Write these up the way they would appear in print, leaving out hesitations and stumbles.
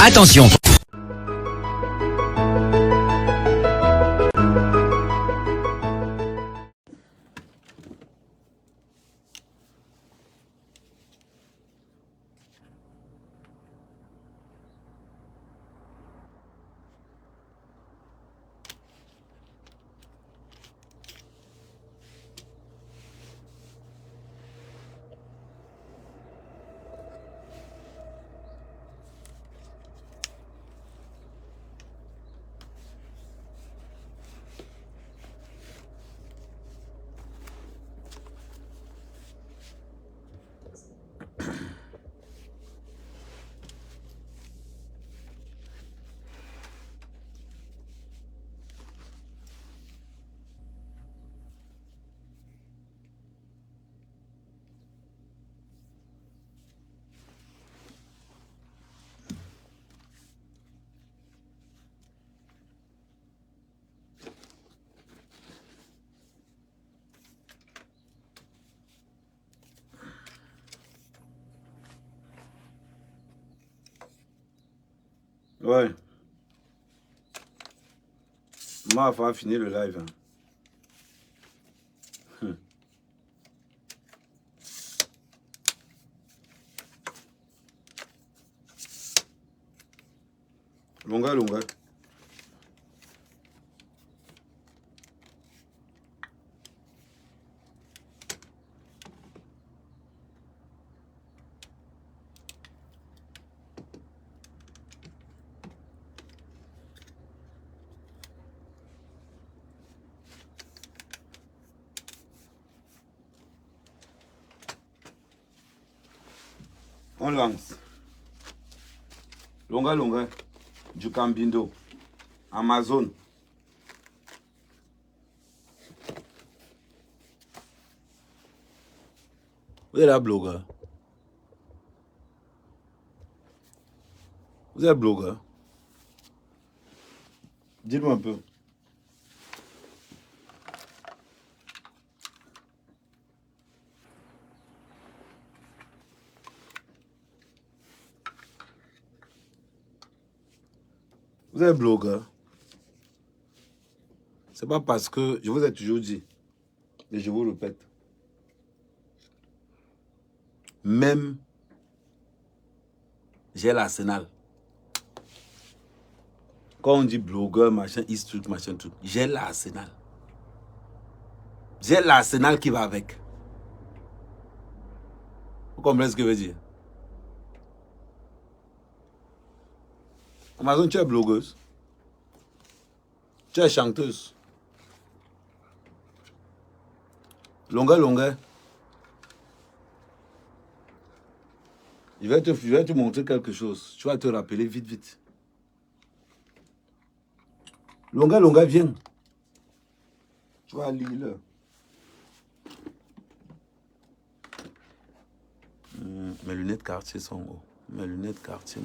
Attention. Ouais. Moi, il va finir le live. Hein. Longa. On lance. Longa. Du Cambindo. Amazon. Vous êtes là, blogueur. Vous êtes blogueur. Dites-moi un peu. Vous êtes blogueur. C'est pas parce que je vous ai toujours dit, et je vous répète, même j'ai l'Arsenal. Quand on dit blogueur, machin, truc, machin, truc, j'ai l'Arsenal. J'ai l'Arsenal qui va avec. Vous comprenez ce que je veux dire? Amazon, tu es blogueuse. Tu es chanteuse. Longa. Je vais te montrer quelque chose. Tu vas te rappeler vite. Longa, viens. Tu vas lire là. Mes lunettes Cartier sont hauts. Mes lunettes Cartier.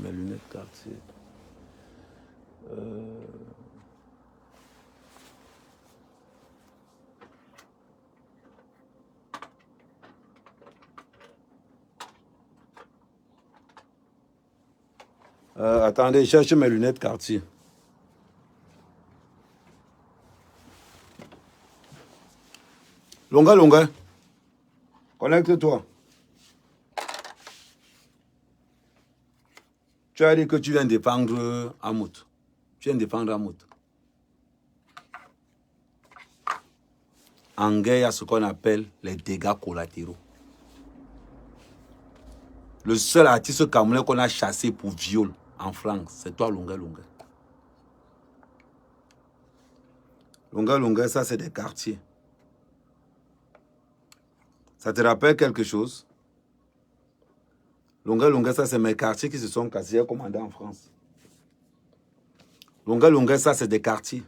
Attendez, je cherche mes lunettes Cartier. Longa. Connecte-toi. Tu as dit que tu viens défendre Amout. En guerre, il y a ce qu'on appelle les dégâts collatéraux. Le seul artiste camerounais qu'on a chassé pour viol en France, c'est toi, Longa. Longa, ça c'est des quartiers. Ça te rappelle quelque chose? Longa, ça c'est mes quartiers qui se sont cassés commandés en France. Longa, ça c'est des quartiers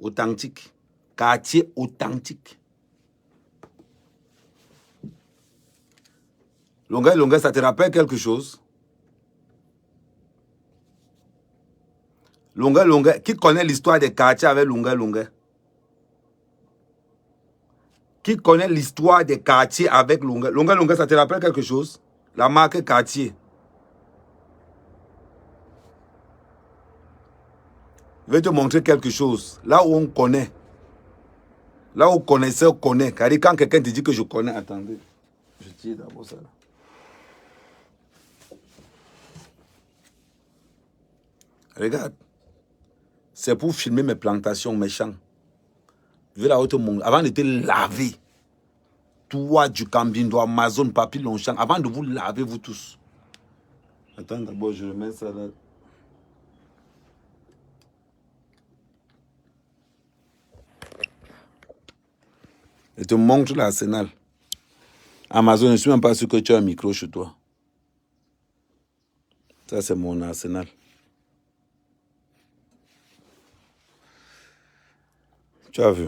authentiques. Quartier authentique. Longa, ça te rappelle quelque chose? Longa, qui connaît l'histoire des quartiers avec Longa? Qui connaît l'histoire des quartiers avec Longa, ça te rappelle quelque chose? La marque Cartier. Je vais te montrer quelque chose. Là où on connaît. Là où connaisseur connaît. Car quand quelqu'un te dit que je connais, attendez. Je tire d'abord ça là. Regarde. C'est pour filmer mes plantations, mes champs. Je vais là où te montrer. Avant de te laver. Toi, du Cambindo, Amazon, Papi, Longchamp. Avant de vous laver, vous tous. Attends, d'abord, je remets ça là. Je te montre l'arsenal. Amazon, je ne suis même pas sûr que tu as un micro chez toi. Ça, c'est mon arsenal. Tu as vu?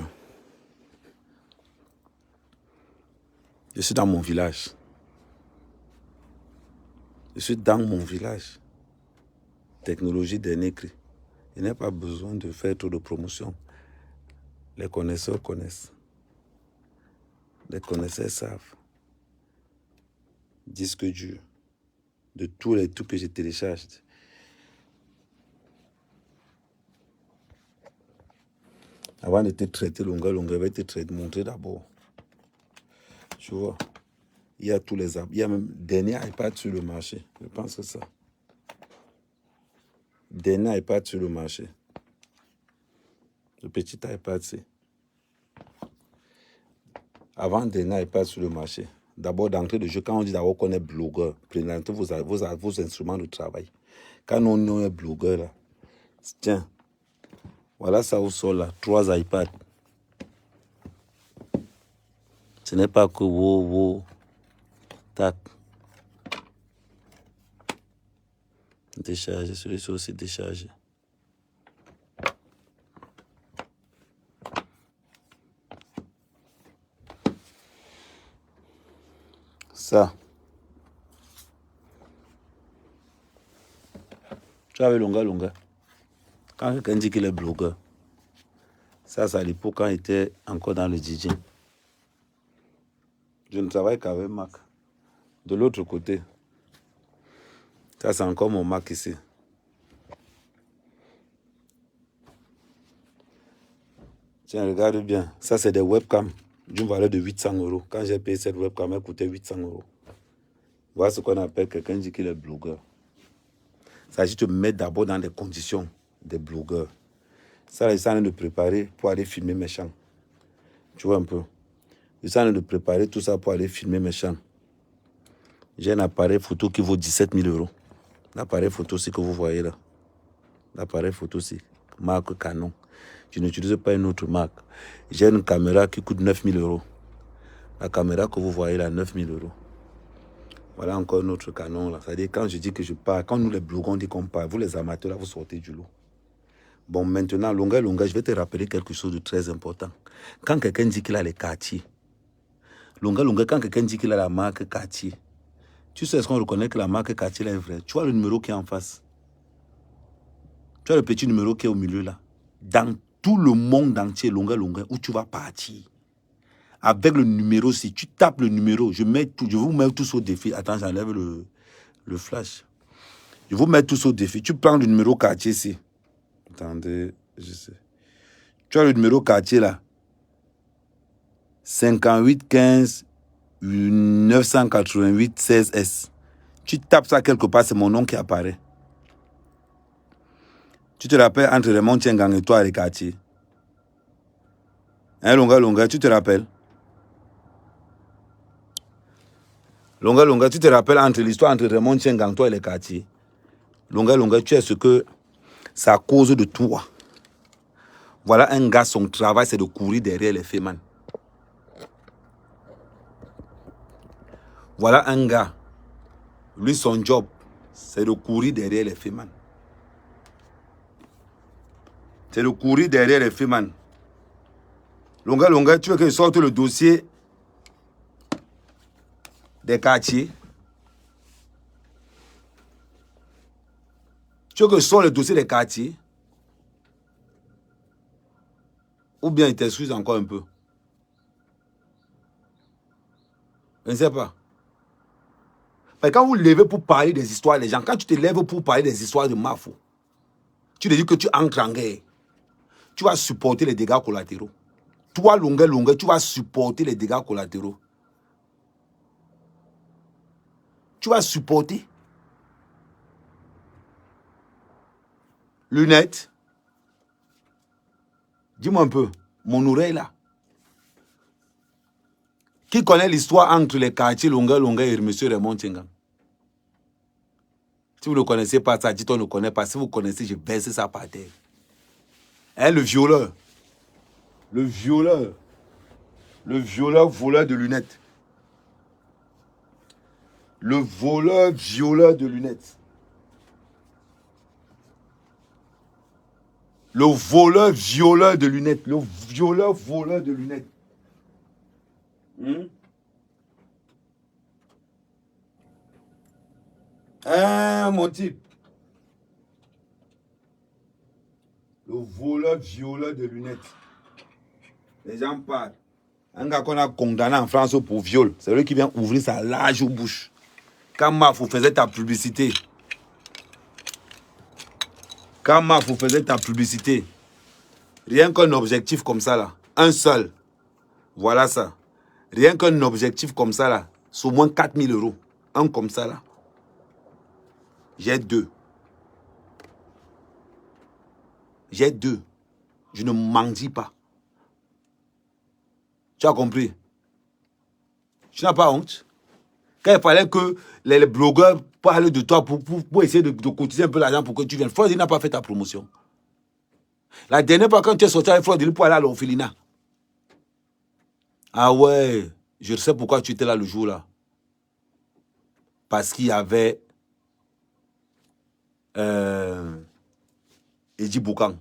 Je suis dans mon village. Je suis dans mon village. Technologie dernier cri. Il n'y a pas besoin de faire trop de promotion. Les connaisseurs connaissent. Les connaisseurs savent. Disque dur. De tous les trucs que j'ai téléchargé. Avant de te traiter longueur, je vais te montrer d'abord. Tu vois, il y a tous les... Il y a même dernier iPad sur le marché. Je pense que ça. Dernier iPad sur le marché. Le petit iPad, c'est... Avant dernier iPad sur le marché. D'abord, d'entrée de jeu, quand on dit d'abord qu'on est blogueur, présentez vos instruments de travail. Quand on est blogueur, là, tiens, voilà ça au sol, là, 3 iPads. Ce n'est pas que tac. Décharger, celui-ci aussi déchargé. Ça. Tu avais longa. Quand quelqu'un dit qu'il est blogueur, ça à l'époque quand il était encore dans le DJ. Je ne travaille qu'avec Mac. De l'autre côté, ça c'est encore mon Mac ici. Tiens, regarde bien. Ça c'est des webcams d'une valeur de 800 €. Quand j'ai payé cette webcam, elle coûtait 800 €. Voilà ce qu'on appelle quelqu'un dit qu'il est blogueur. Il s'agit de mettre d'abord dans des conditions des blogueurs. Ça, ils sont en train de préparer pour aller filmer mes champs. Tu vois un peu. Ils sont en train de préparer tout ça pour aller filmer mes champs. J'ai un appareil photo qui vaut 17 000 €. L'appareil photo, c'est que vous voyez là. L'appareil photo, c'est marque Canon. Je n'utilise pas une autre marque. J'ai une caméra qui coûte 9 000 €. La caméra que vous voyez là, 9 000 €. Voilà encore une autre Canon là. C'est-à-dire quand je dis que je pars, quand nous les blogueurs on dit qu'on part, vous les amateurs là, vous sortez du lot. Bon, maintenant, longueur, je vais te rappeler quelque chose de très important. Quand quelqu'un dit qu'il a les quartiers, longueur, quand quelqu'un dit qu'il a la marque Cartier, tu sais ce qu'on reconnaît que la marque Cartier est vraie. Tu vois le numéro qui est en face. Tu vois le petit numéro qui est au milieu là. Dans tout le monde entier, longueur, où tu vas partir. Avec le numéro, si tu tapes le numéro, je vous mets tous au défi. Attends, j'enlève le flash. Je vous mets tous au défi. Tu prends le numéro Cartier ici. Attendez, je sais. Tu as le numéro quartier là. 58 15 988 16 S. Tu tapes ça quelque part, c'est mon nom qui apparaît. Tu te rappelles entre Raymond Tchengang et toi, les quartiers. Hein, Longa, tu te rappelles? Longa, tu te rappelles entre l'histoire entre Raymond Tchengang, toi et les quartiers. Longa, tu es ce que ça cause de toi. Voilà un gars, son travail, c'est de courir derrière les fémans. Voilà un gars, lui, son job, c'est de courir derrière les fémans. C'est de courir derrière les fémans. Longa, tu veux que je sorte le dossier des quartiers? Tu veux que je sorte le dossier des quartiers? Ou bien il t'excuse encore un peu? Je ne sais pas. Mais quand vous levez pour parler des histoires des gens, quand tu te lèves pour parler des histoires de Mafo, tu te dis que tu entres en guerre. tu vas supporter les dégâts collatéraux. Toi, longueur, tu vas supporter les dégâts collatéraux. Tu vas supporter. Lunettes. Dis-moi un peu, mon oreille là. Qui connaît l'histoire entre les quartiers longueur et M. Raymond Tchengang? Si vous ne connaissez pas ça, dites on ne le connaît pas. Si vous connaissez, je baisse ça par terre. Hein, le violeur. Le violeur. Le voleur de lunettes. Le violeur de lunettes. Le violeur de lunettes. Le voleur de lunettes. Hein, mon type. Le violeur de lunettes. Les gens parlent. Un gars qu'on a condamné en France pour viol, c'est lui qui vient ouvrir sa large bouche. Quand Mafou faisait ta publicité. Rien qu'un objectif comme ça là. Un seul. Voilà ça. Rien qu'un objectif comme ça là. C'est au moins 4 000 €. Un comme ça là. J'ai 2. J'ai 2. Je ne mendie pas. Tu as compris? Tu n'as pas honte? Quand il fallait que les blogueurs parlent de toi pour essayer de cotiser un peu l'argent pour que tu viennes, Florent n'a pas fait ta promotion. La dernière fois quand tu es sorti avec Florent pour aller à l'orphelinat. Ah ouais, je sais pourquoi tu étais là le jour là. Parce qu'il y avait Edji Boukan.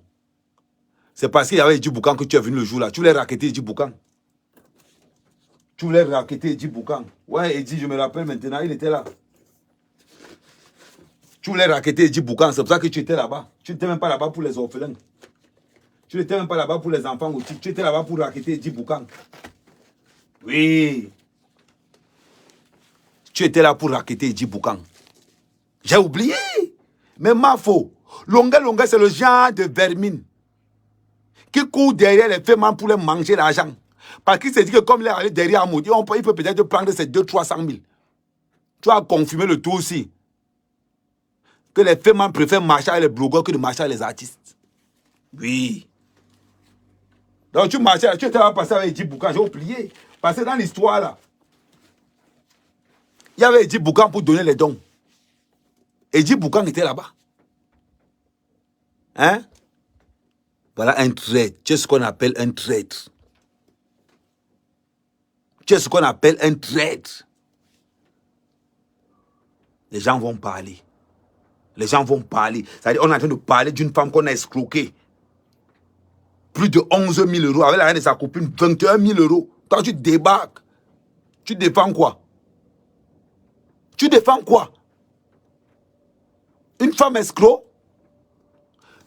C'est parce qu'il y avait Edji Boukan que tu es venu le jour là. Tu voulais raqueter Edji Boukan. Ouais, Edji, je me rappelle maintenant, il était là. Tu voulais raqueter Edji Boukan, c'est pour ça que tu étais là-bas. Tu n'étais même pas là-bas pour les orphelins. Tu n'étais même pas là-bas pour les enfants aussi. Tu étais là-bas pour raqueter Edji Boukan. Oui. Tu étais là pour raqueter Edji Boukan. J'ai oublié. Mais Mafo, Longueur, c'est le genre de vermine qui court derrière les femmes pour les manger l'argent. Parce qu'il s'est dit que comme il est allé derrière Amoudi, il peut peut-être prendre ces 200-300 000. Tu as confirmé le tout aussi. Que les femmes préfèrent marcher avec les blogueurs que de marcher avec les artistes. Oui. Donc tu marchais, tu étais là passé avec Edji Boukan, j'ai oublié. Parce que dans l'histoire là, il y avait Edji Boukan pour donner les dons. Edji Boukan était là-bas. Hein? Voilà un traître. Tu sais ce qu'on appelle un traître. Tu sais ce qu'on appelle un traître. Les gens vont parler. C'est-à-dire, on est en train de parler d'une femme qu'on a escroquée. Plus de 11 000 € avec la reine de sa copine, 21 000 €. Quand tu débarques, tu défends quoi? Une femme escroc?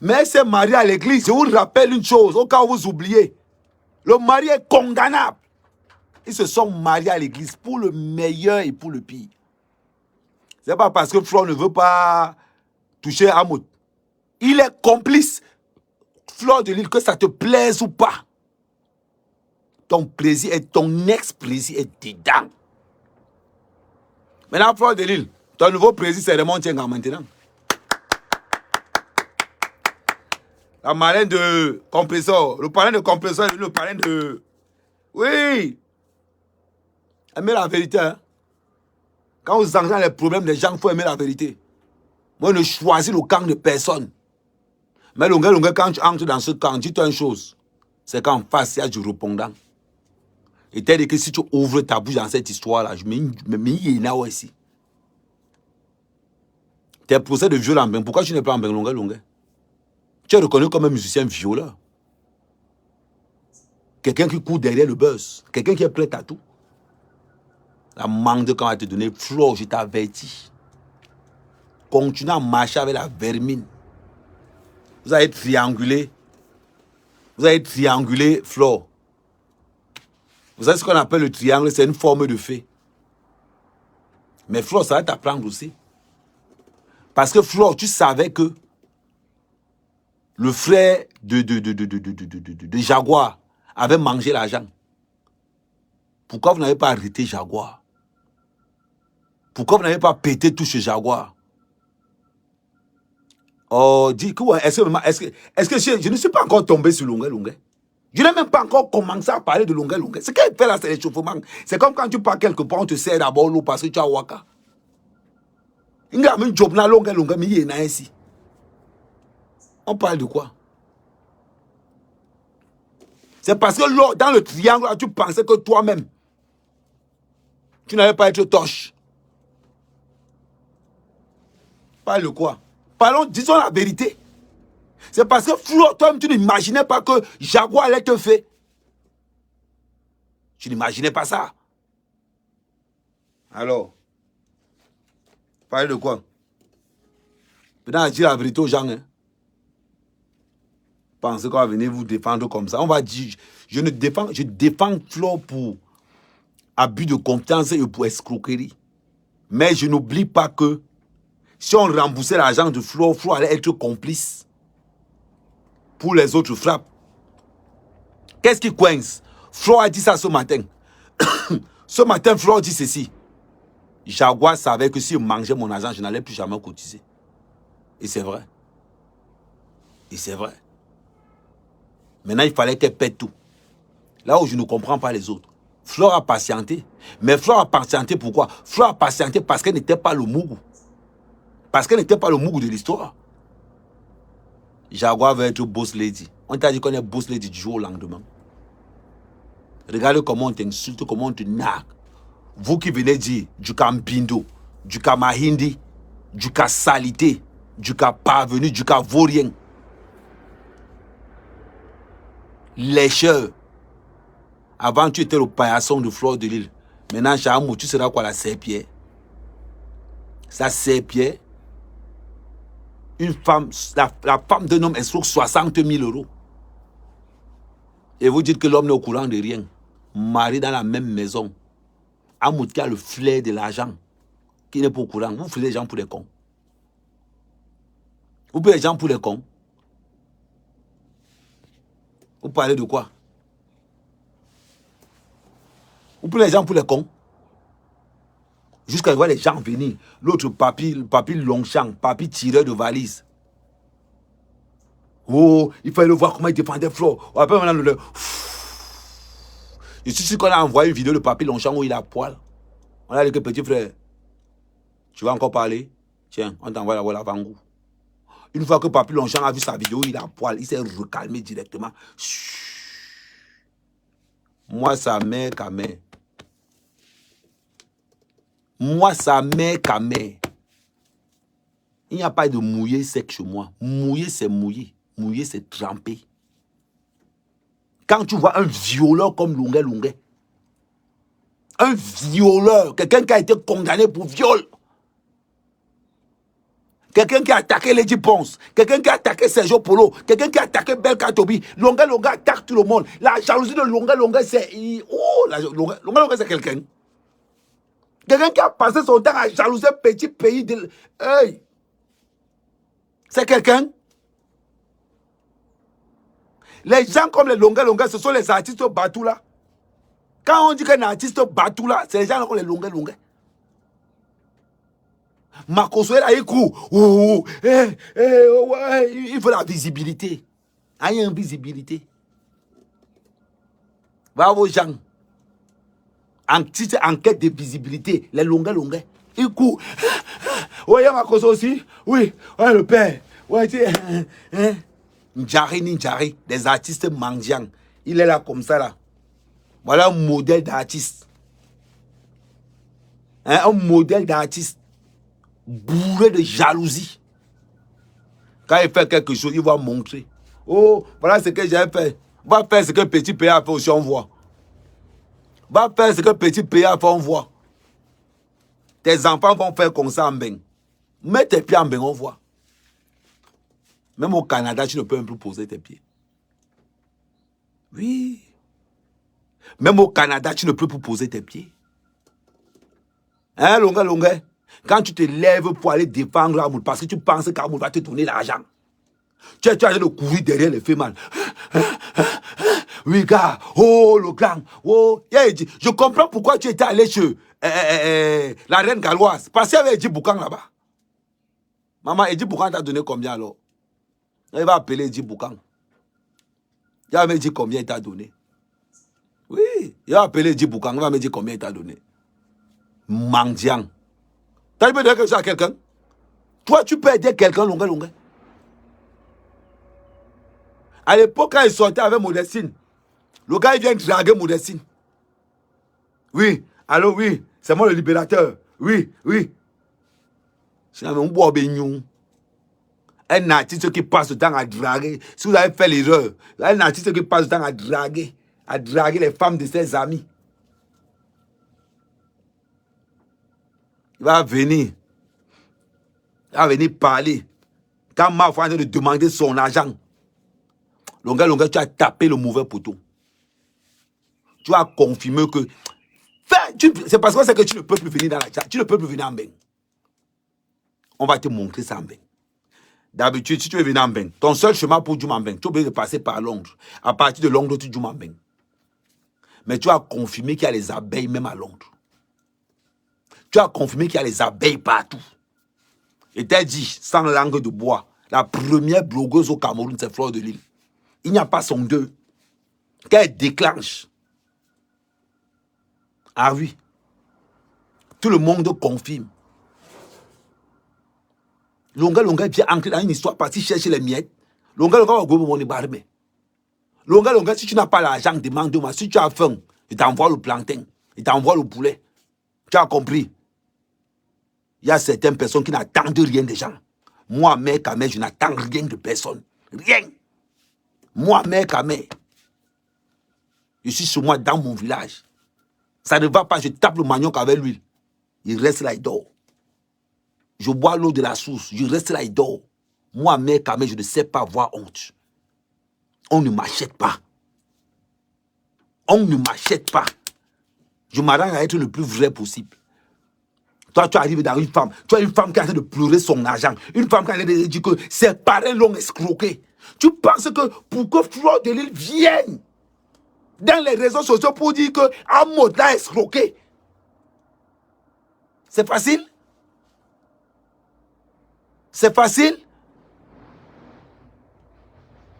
Mais elle s'est mariée à l'église. Je vous rappelle une chose, au cas où vous oubliez. Le mari est condamnable. Ils se sont mariés à l'église pour le meilleur et pour le pire. Ce n'est pas parce que Florent ne veut pas toucher Hamoud. Il est complice. Fleur de Lille, que ça te plaise ou pas. Ton plaisir et ton ex-plaisir est dedans. Maintenant, Fleur de Lille, ton nouveau plaisir, c'est Raymond Tchengang maintenant. La marraine de compresseur. Le parrain de compresseur est le parrain de... Oui. Aimez la vérité. Hein? Quand vous entendez les problèmes des gens, il faut aimer la vérité. Moi, je ne choisis le camp de personne. Mais longueur, quand tu entres dans ce camp, dis-toi une chose. C'est qu'en face, il y a du répondant. Et t'as dit que si tu ouvres ta bouche dans cette histoire-là, je me mets là aussi. Tes procès de viol en bain, pourquoi tu n'es pas en bain longueur? Tu es reconnu comme un musicien violeur. Quelqu'un qui court derrière le buzz. Quelqu'un qui est prêt à tout. La manque qu'on va te donner, Flo, je t'avertis. Continue à marcher avec la vermine. Vous allez trianguler. Flo. Vous savez ce qu'on appelle le triangle, c'est une forme de fée. Mais Flo, ça va t'apprendre aussi. Parce que Flo, tu savais que le frère de Jaguar avait mangé l'argent. Pourquoi vous n'avez pas arrêté Jaguar? Pourquoi vous n'avez pas pété tout ce Jaguar? Oh, dis que est-ce que je ne suis pas encore tombé sur Longuet Longuet? Je n'ai même pas encore commencé à parler de Longuet Longuet. Ce qu'elle fait là, c'est l'échauffement. C'est comme quand tu pars quelque part, on te sert d'abord l'eau parce que tu as waka. Il y a un job là, Longuet Longuet, mais il y en a ici. On parle de quoi? C'est parce que dans le triangle, là, tu pensais que toi-même, tu n'allais pas être torche. Parle de quoi? Parlons, disons la vérité. C'est parce que Flo, toi-même, tu n'imaginais pas que Jaguar allait te faire. Tu n'imaginais pas ça. Alors, parle de quoi? Maintenant, dire la vérité aux gens. Hein. Pensez qu'on va venir vous défendre comme ça. On va dire, je défends Flo pour abus de confiance et pour escroquerie. Mais je n'oublie pas que si on remboursait l'argent de Flo, Flo allait être complice pour les autres frappes. Qu'est-ce qui coince? Flo a dit ça ce matin. Ce matin, Flo dit ceci. Jaguar savait que si je mangeais mon argent, je n'allais plus jamais cotiser. Et c'est vrai. Et c'est vrai. Maintenant, il fallait qu'elle pète tout. Là où je ne comprends pas les autres. Flo a patienté. Mais Flo a patienté pourquoi? Flo a patienté parce qu'elle n'était pas le Mougou. Parce qu'elle n'était pas le Mougou de l'histoire. Jaguar veut être boss lady. On t'a dit qu'on est boss lady du jour au lendemain. Regardez comment on t'insulte, comment on te nargue. Vous qui venez dire du Campindo, du Kamahindi, du cas salité, du cas parvenu, du cas vaurien. Lécheur. Avant, tu étais le paillasson de Fleur de Lille. Maintenant, Chamou, tu seras quoi, la serpillère? Ça, serpillère. Une femme, la femme d'un homme escroque 60 000 €. Et vous dites que l'homme n'est au courant de rien. Marié dans la même maison. Amout qui a le flair de l'argent. Qui n'est pas au courant. Vous faites les gens pour des cons. Vous prenez les gens pour des cons. Vous parlez de quoi? Vous prenez les gens pour des cons. Jusqu'à voir les gens venir. L'autre papy Longchamp, papy tireur de valise. Oh, il fallait le voir comment il défendait Flo. Après, maintenant, je suis sûr qu'on a envoyé une vidéo de papy Longchamp où il a poil. On a dit que petit frère, tu vas encore parler? Tiens, on t'envoie la Vangou. Une fois que papy Longchamp a vu sa vidéo, il a poil. Il s'est recalmé directement. Moi, sa mère, qu'à mère. Moi, sa mère, qu'à mère. Il n'y a pas de mouillé sec chez moi. Mouillé, c'est mouillé. Mouillé, c'est trempé. Quand tu vois un violeur comme Longuet Longuet, un violeur, quelqu'un qui a été condamné pour viol, quelqu'un qui a attaqué Lady Ponce, quelqu'un qui a attaqué Sergio Polo, quelqu'un qui a attaqué Belka Tobi, Longuet Longuet attaque tout le monde. La jalousie de Longuet Longuet, c'est... Oh, Longuet Longuet, c'est quelqu'un. Quelqu'un qui a passé son temps à jalouser petit pays de... Hey! C'est quelqu'un. Les gens comme les Longuet Longuet, ce sont les artistes Batou là. Quand on dit qu'un artiste Batou là, c'est les gens comme les Longuet Longuet. Marcos là, il court. Il faut la visibilité. Il y a une visibilité. Va aux gens. En petite enquête de visibilité, les Longuet Longuet. Il court. Oui, il y a Marcos aussi. Oui, ouais, le père. Ouais, tu sais. Njari, des artistes mendiants. Il est là comme ça là. Voilà un modèle d'artiste. Un modèle d'artiste. Bourré de jalousie. Quand il fait quelque chose, il va montrer. Oh, voilà ce que j'ai fait. Va faire ce que petit pays a fait aussi, on voit. Va faire ce que petit pays a fait, on voit. Tes enfants vont faire comme ça en bain. Mets tes pieds en bain, on voit. Même au Canada, tu ne peux même plus poser tes pieds. Oui. Même au Canada, tu ne peux plus poser tes pieds. Hein, Longuet? Quand tu te lèves pour aller défendre Amoul, parce que tu penses qu'Amoul va te donner l'argent. Tu es en train de courir derrière les femmes. Oui, gars, oh, le clan, oh. Je comprends pourquoi tu étais allé chez la reine galloise. Parce qu'il y avait Edji Boukan là-bas. Maman, Edji Boukan t'a donné combien alors? Il va appeler Edji Boukan. Il va me dire combien il t'a donné. Oui, il va appeler Edji Boukan. Il va me dire combien il t'a donné. Mendiant. T'as dit quelque chose à quelqu'un? Toi, tu peux aider quelqu'un, longue. À l'époque, quand il sortait avec Modestine, le gars, il vient draguer Modestine. Oui, allô, oui, c'est moi le libérateur. Oui. Un artiste qui passe le temps à draguer. Si vous avez fait l'erreur, un artiste qui passe le temps à draguer les femmes de ses amis. Il va venir parler. Quand ma femme est en train de demander son argent, Longa, tu as tapé le mauvais poteau. Tu as confirmé que... C'est parce que c'est que tu ne peux plus venir dans la chat. Tu ne peux plus venir en bain. On va te montrer ça en bain. D'habitude, si tu veux venir en bain, ton seul chemin pour jouer en bain, tu es obligé de passer par Londres. À partir de Londres, tu joues en bain. Mais tu as confirmé qu'il y a les abeilles même à Londres. Tu as confirmé qu'il y a les abeilles partout. Et tu as dit, sans langue de bois, la première blogueuse au Cameroun, c'est Fleur de Lille. Il n'y a pas son deux. Qu'elle déclenche. Ah oui. Tout le monde confirme. Longa vient ancrer dans une histoire partie chercher les miettes. Longa va go mon barbe. Longa, si tu n'as pas l'argent, demande-moi. Si tu as faim, il t'envoie le plantain. Il t'envoie le poulet. Tu as compris? Il y a certaines personnes qui n'attendent rien des gens. Moi, mère Kamé, je n'attends rien de personne. Rien. Moi, mère Kamé, je suis chez moi dans mon village. Ça ne va pas, je tape le manioc avec l'huile. Il reste là, il dort. Je bois l'eau de la source, je reste là, il dort. Moi, mère Kamé, je ne sais pas avoir honte. On ne m'achète pas. On ne m'achète pas. Je m'arrange à être le plus vrai possible. Toi, tu arrives dans une femme. Tu as une femme qui est en train de pleurer son argent. Une femme qui est en train de dire que ses parents l'ont escroqué. Tu penses que pour que Fleur de Lille vienne dans les réseaux sociaux pour dire que Amod l'a escroqué, c'est facile? C'est facile?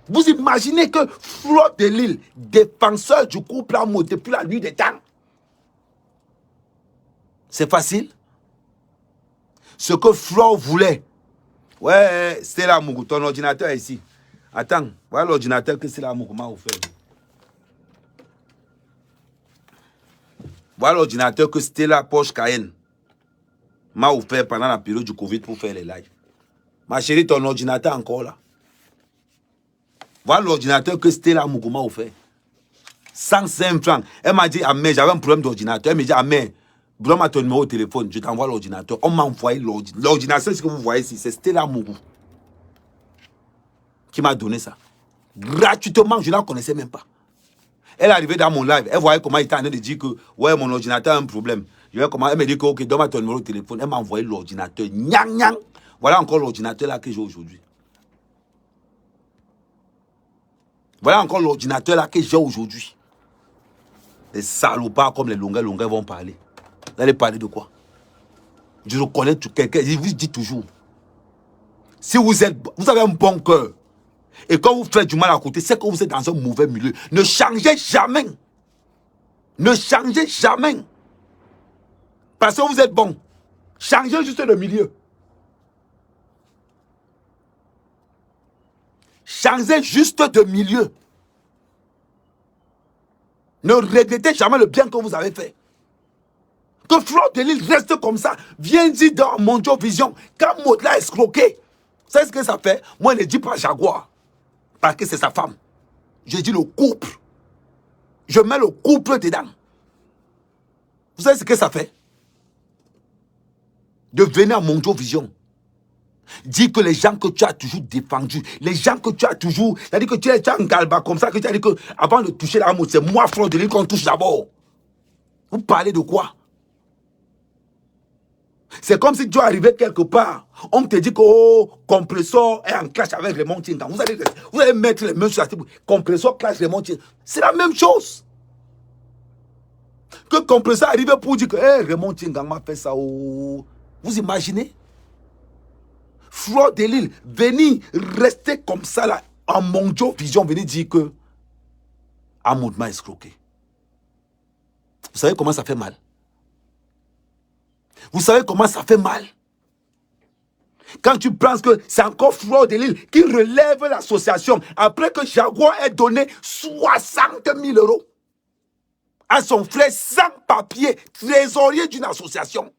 Vous imaginez que Fleur de Lille, défenseur du couple Amod depuis la nuit des temps, c'est facile? Ce que Fleur voulait. Ouais, c'est là, Mougou. Ton ordinateur est ici. Attends, voilà l'ordinateur que c'est là, Mougou m'a offert. Voilà l'ordinateur que Stella Porsche Cayenne m'a offert pendant la période du Covid pour faire les lives. Ma chérie, ton ordinateur encore là. Voilà l'ordinateur que Stella Mougou m'a offert. 105 francs. Elle m'a dit, Amé, j'avais un problème d'ordinateur. Elle m'a dit, Amé, donne-moi ton numéro de téléphone, je t'envoie l'ordinateur. On m'a envoyé l'ordinateur, ce que vous voyez ici, c'est Stella Mougou qui m'a donné ça. Gratuitement, je ne la connaissais même pas. Elle est arrivée dans mon live, elle voyait comment il était en train de dire que ouais, mon ordinateur a un problème. Elle me dit que ok, donne-moi ton numéro de téléphone. Elle m'a envoyé l'ordinateur. Nyang. Voilà encore l'ordinateur là que j'ai aujourd'hui. Voilà encore l'ordinateur là que j'ai aujourd'hui. Les salopards comme les longueurs vont parler. Vous allez parler de quoi? Je reconnais quelqu'un, je vous dis toujours. Si vous avez un bon cœur, et quand vous faites du mal à côté, c'est que vous êtes dans un mauvais milieu. Ne changez jamais. Ne changez jamais. Parce que vous êtes bon. Changez juste de milieu. Changez juste de milieu. Ne regrettez jamais le bien que vous avez fait. Que Fleur de Lille reste comme ça. Viens dire dans Mondio Vision, quand Maud l'a escroqué, vous savez ce que ça fait? Moi, je ne dis pas Jaguar. Parce que c'est sa femme. Je dis le couple. Je mets le couple dedans. Vous savez ce que ça fait? De venir à Mondio Vision. Dis que les gens que tu as toujours défendus, les gens que tu as toujours... C'est-à-dire que tu es un galba comme ça, que tu as dit que avant de toucher la mode, c'est moi, Fleur de Lille, qu'on touche d'abord. Vous parlez de quoi? C'est comme si tu arrivais quelque part. On te dit que oh, Compressor est en clash avec Raymond Tchingang. Vous allez mettre les mains sur la table. Compressor clash Raymond Tchingang. C'est la même chose. Que Compressor arrive pour dire que hey, Raymond Tchingang m'a fait ça. Oh. Vous imaginez? Fleur de Lille, venir rester comme ça là, en Mondio Vision, venir dire que Amoud m'a escroqué. Vous savez comment ça fait mal? Vous savez comment ça fait mal? Quand tu penses que c'est encore Fleur de Lille qui relève l'association après que Jaguar ait donné 60 000 euros à son frère sans papier, trésorier d'une association.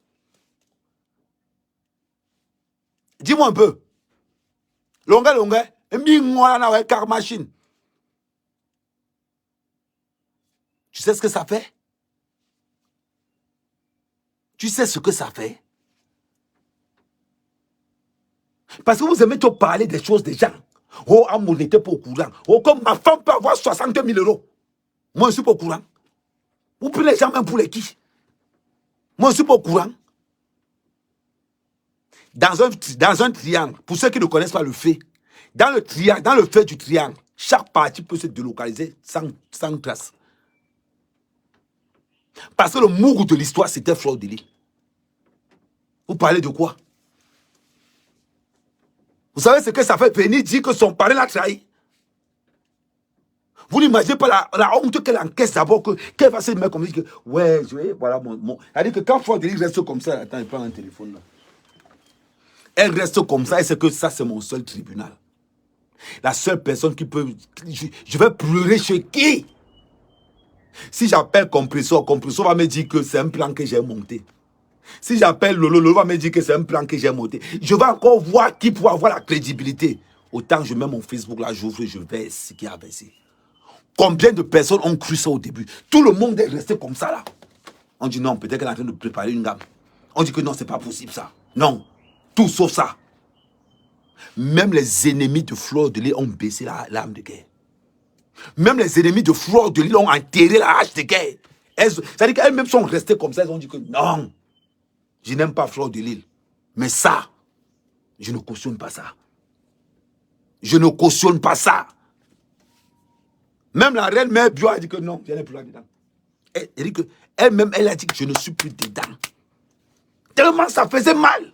Dis-moi un peu. Longa, car machine. Tu sais ce que ça fait? Tu sais ce que ça fait? Parce que vous aimez te parler des choses des gens. Oh, Amour n'était pas au courant. Oh, comme ma femme peut avoir 60 000 euros. Moi, je ne suis pas au courant. Vous prenez les gens même pour les qui? Moi, je ne suis pas au courant. Dans un triangle, pour ceux qui ne connaissent pas le fait, dans le fait du triangle, chaque partie peut se délocaliser sans trace. Parce que le mougou de l'histoire, c'était Fleur de Lille. Vous parlez de quoi? Vous savez ce que ça fait venir dire que son parrain l'a trahi? Vous n'imaginez pas la honte qu'elle encaisse d'abord, qu'elle va se mettre comme ça, que ouais, voilà mon. C'est-à-dire que quand Fleur de Lille reste comme ça, attends, il prend un téléphone là. Elle reste comme ça et c'est que ça, c'est mon seul tribunal. La seule personne qui peut... Je vais pleurer chez qui? Si j'appelle Compressor, Compressor va me dire que c'est un plan que j'ai monté. Si j'appelle Lolo, Lolo va me dire que c'est un plan que j'ai monté. Je vais encore voir qui pourra avoir la crédibilité. Autant je mets mon Facebook là, j'ouvre, je vais ce qui a baissé. Combien de personnes ont cru ça au début? Tout le monde est resté comme ça là. On dit non, peut-être qu'elle est en train de préparer une gamme. On dit que non, c'est pas possible ça. Non. Tout sauf ça. Même les ennemis de Fleur de Lille ont baissé l'arme de guerre. Même les ennemis de Fleur de Lille ont enterré la hache de guerre. C'est-à-dire qu'elles-mêmes sont restées comme ça. Elles ont dit que non, je n'aime pas Fleur de Lille. Mais ça, je ne cautionne pas ça. Je ne cautionne pas ça. Même la reine mère Bio a dit que non, je n'ai plus là-dedans. Elle dit que elle-même, elle a dit que je ne suis plus dedans. Tellement ça faisait mal.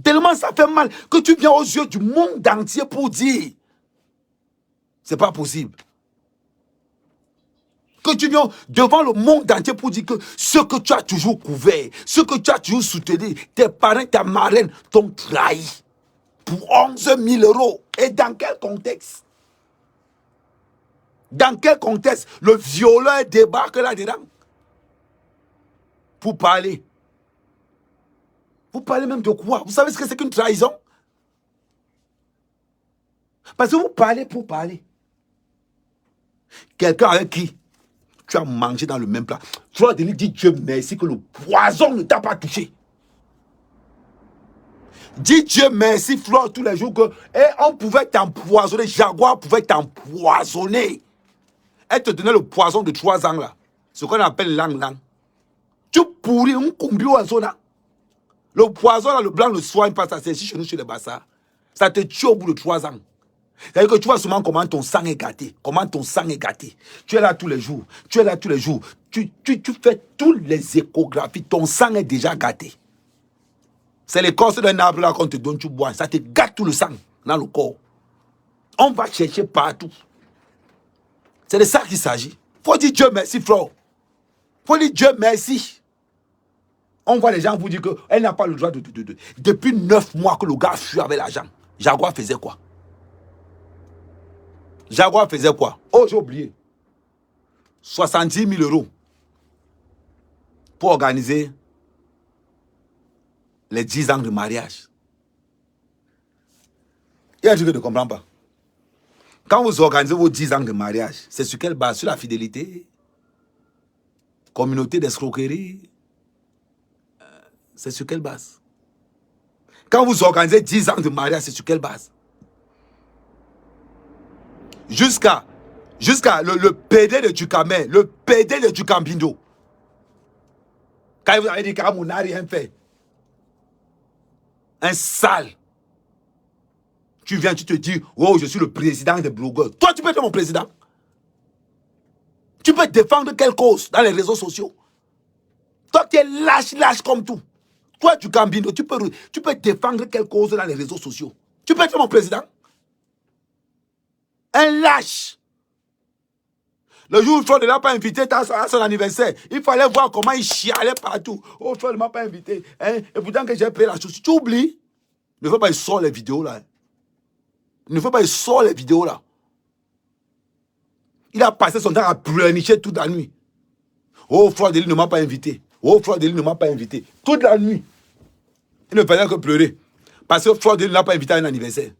Tellement ça fait mal que tu viens aux yeux du monde entier pour dire c'est pas possible. Que tu viens devant le monde entier pour dire que ce que tu as toujours couvert, ce que tu as toujours soutenu, tes parents, ta marraine t'ont trahi pour 11 000 euros. Et dans quel contexte? Dans quel contexte le violeur débarque là-dedans? Pour parler. Vous parlez même de quoi? Vous savez ce que c'est qu'une trahison? Parce que vous parlez pour parler. Quelqu'un avec qui tu as mangé dans le même plat. Fleur de Lille dit Dieu merci que le poison ne t'a pas touché. Dis Dieu merci, Fleur, tous les jours que on pouvait t'empoisonner. Jaguar pouvait t'empoisonner. Elle te donnait le poison de 3 ans là. Ce qu'on appelle lang. Tu pourris un combio en zona. Le poison là, le blanc ne soigne pas, ça c'est chez nous chez les bassards. Ça te tue au bout de 3 ans. C'est-à-dire que tu vois souvent comment ton sang est gâté. Comment ton sang est gâté. Tu es là tous les jours. Tu es là tous les jours. Tu fais toutes les échographies. Ton sang est déjà gâté. C'est l'écorce d'un arbre là qu'on te donne, tu bois. Ça te gâte tout le sang dans le corps. On va chercher partout. C'est de ça qu'il s'agit. Faut dire Dieu merci, frère. Faut dire Dieu merci. On voit les gens vous dire qu'elle n'a pas le droit de... Depuis 9 mois que le gars fuit avec l'argent. Jaguar faisait quoi? Jaguar faisait quoi? Oh, j'ai oublié. 70 000 euros pour organiser les 10 ans de mariage. Il y a un truc que je ne comprends pas. Quand vous organisez vos 10 ans de mariage, c'est sur quelle base? Sur la fidélité? Communauté d'escroquerie? C'est sur quelle base? Quand vous organisez 10 ans de mariage, c'est sur quelle base? Jusqu'à le PD de Ducamel, le PD de Ducambindo. Quand vous avez dit qu'Amou n'a rien fait. Un sale. Tu viens, tu te dis, oh, je suis le président des blogueurs. Toi, tu peux être mon président. Tu peux défendre quelle cause dans les réseaux sociaux. Toi, tu es lâche comme tout. Toi, tu Gambino, tu peux défendre quelle cause dans les réseaux sociaux. Tu peux être mon président. Un lâche. Le jour où Flo ne l'a pas invité à son anniversaire, il fallait voir comment il chialait partout. Oh, Flo ne m'a pas invité. Hein? Et pourtant que j'ai payé la chose. Tu oublies? Ne faut pas, il sort les vidéos là. Ne faut pas, il sort les vidéos là. Il a passé son temps à pleurnicher toute la nuit. Oh, Flo Deli ne m'a pas invité. Oh, Flo Deli ne m'a pas invité. Toute la nuit. Il ne faisait que pleurer. Parce que Flo Deli ne l'a pas invité à un anniversaire.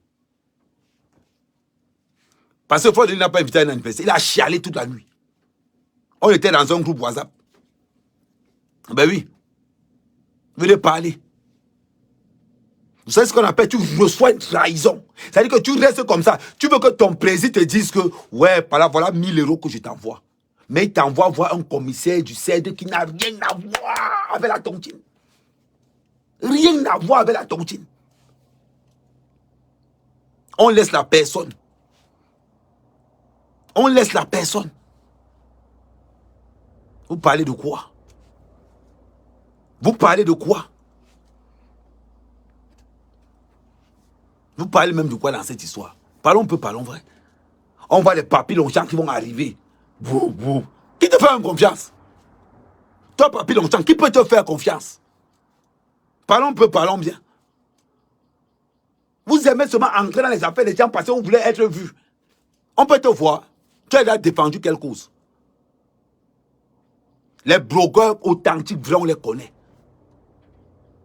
Parce que Flo Deli n'a pas invité à un anniversaire. Il a chialé toute la nuit. On était dans un groupe WhatsApp. Ben oui. Venez parler. Vous savez ce qu'on appelle, tu reçois une trahison. C'est-à-dire que tu restes comme ça. Tu veux que ton président te dise que, ouais, par là, voilà 1000 € que je t'envoie. Mais il t'envoie voir un commissaire du CED qui n'a rien à voir avec la tontine. Rien à voir avec la tontine. On laisse la personne. On laisse la personne. Vous parlez de quoi? Vous parlez de quoi? Vous parlez même de quoi dans cette histoire? Parlons peu, parlons vrai. On voit les papis Longchamp qui vont arriver. Qui te fait une confiance? Toi, papi Longchamp, qui peut te faire confiance? Parlons peu, parlons bien. Vous aimez seulement entrer dans les affaires des gens parce que vous voulez être vu. On peut te voir. Tu as déjà défendu quelle cause? Les blogueurs authentiques, vrais, on les connaît.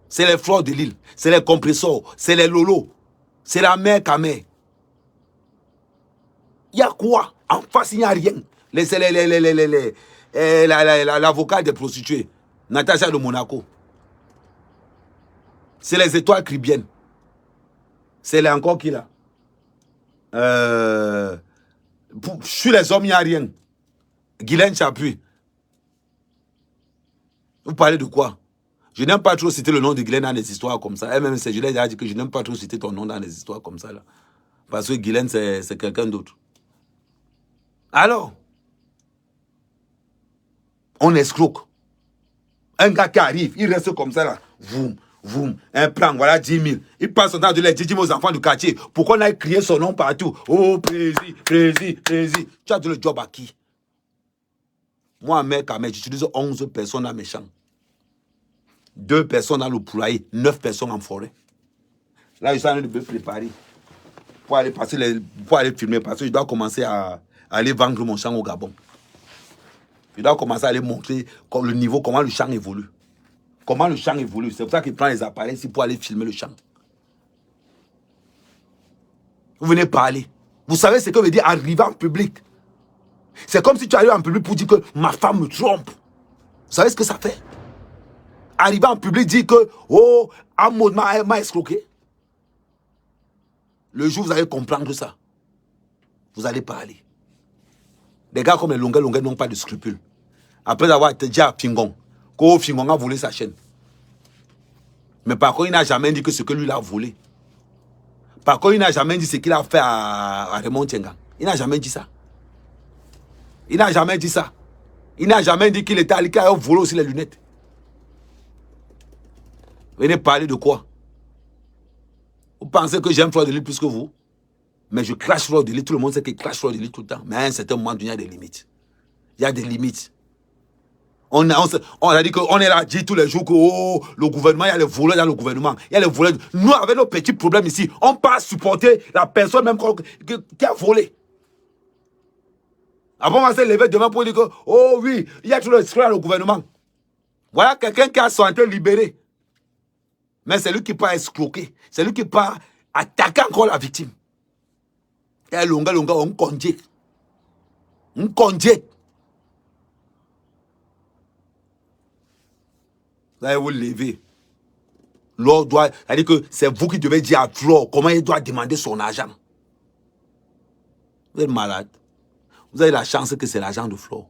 C'est les Flo Deli, c'est les compresseurs, c'est les Lolo, c'est la mère Kamé. Il y a quoi? En face, il n'y a rien. L'avocat des prostituées, Natacha de Monaco. C'est les étoiles caribéennes. C'est les encore qui là? Sur les hommes, il n'y a rien. Guylaine Chapuis. Vous parlez de quoi? Je n'aime pas trop citer le nom de Guylaine dans des histoires comme ça. Elle-même, je l'ai déjà dit que je n'aime pas trop citer ton nom dans des histoires comme ça. Là. Parce que Guylaine, c'est quelqu'un d'autre. Alors, on escroque. Un gars qui arrive, il reste comme ça là. Voum, un plan, voilà 10 000. Il passe son temps de les dire aux enfants du quartier. Pourquoi on a crié son nom partout? Oh, prési. Tu as dit le job à qui? Moi, mec, j'utilise 11 personnes à mes champs. 2 personnes dans le poulailler, 9 personnes en forêt. Là, je suis en train de me préparer pour aller filmer parce que je dois commencer à aller vendre mon champ au Gabon. Je dois commencer à aller montrer le niveau, comment le champ évolue. Comment le champ évolue. C'est pour ça qu'il prend les appareils ici pour aller filmer le champ. Vous venez parler. Vous savez ce que veut dire arriver en public. C'est comme si tu arrives en public pour dire que ma femme me trompe. Vous savez ce que ça fait? Arriver en public, dire que, oh, Ahmed m'a escroqué. Le jour où vous allez comprendre ça, vous allez parler. Des gars comme les Longuet n'ont pas de scrupules. Après avoir été dit à Fingon, que Fingon a volé sa chaîne. Mais par contre, il n'a jamais dit que ce que lui a volé. Par contre, il n'a jamais dit ce qu'il a fait à Raymond Tchenga. Il n'a jamais dit ça. Il n'a jamais dit ça. Il n'a jamais dit qu'il était allé à voler aussi les lunettes. Vous venez parler de quoi? Vous pensez que j'aime Flo Deli plus que vous? Mais je crache Flo Deli, tout le monde sait qu'il crache Flo Deli tout le temps. Mais à un certain moment, il y a des limites. Il y a des limites. On a dit qu'on est là, dit tous les jours que oh, le gouvernement, il y a les voleurs dans le gouvernement. Il y a les voleurs. Nous, avec nos petits problèmes ici, on ne peut pas supporter la personne même qui a volé. Après, on va se lever demain pour dire que, oh oui, il y a tout le scandale dans le gouvernement. Voilà quelqu'un qui a son libéré. Mais c'est lui qui peut escroquer. C'est lui qui peut attaquer encore la victime. Et longa, on conduit. On conduit. Vous allez vous lever. L'or doit. C'est-à-dire que c'est vous qui devez dire à Flo comment il doit demander son argent. Vous êtes malade. Vous avez la chance que c'est l'argent de Flo.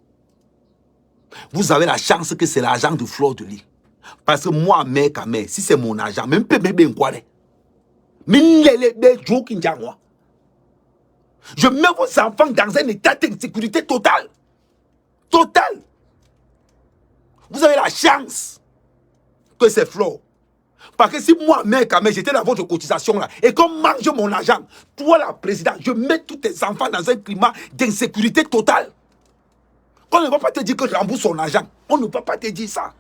Vous avez la chance que c'est l'argent de Flo Deli. Parce que moi, mec, si c'est mon argent, même pas bien quoi. Je mets vos enfants dans un état d'insécurité totale. Total. Vous avez la chance que c'est Flo. Parce que si moi, mec, j'étais dans votre cotisation là, et qu'on mange mon argent, toi, la présidente, je mets tous tes enfants dans un climat d'insécurité totale. On ne va pas te dire que je rembourse son argent. On ne va pas te dire ça.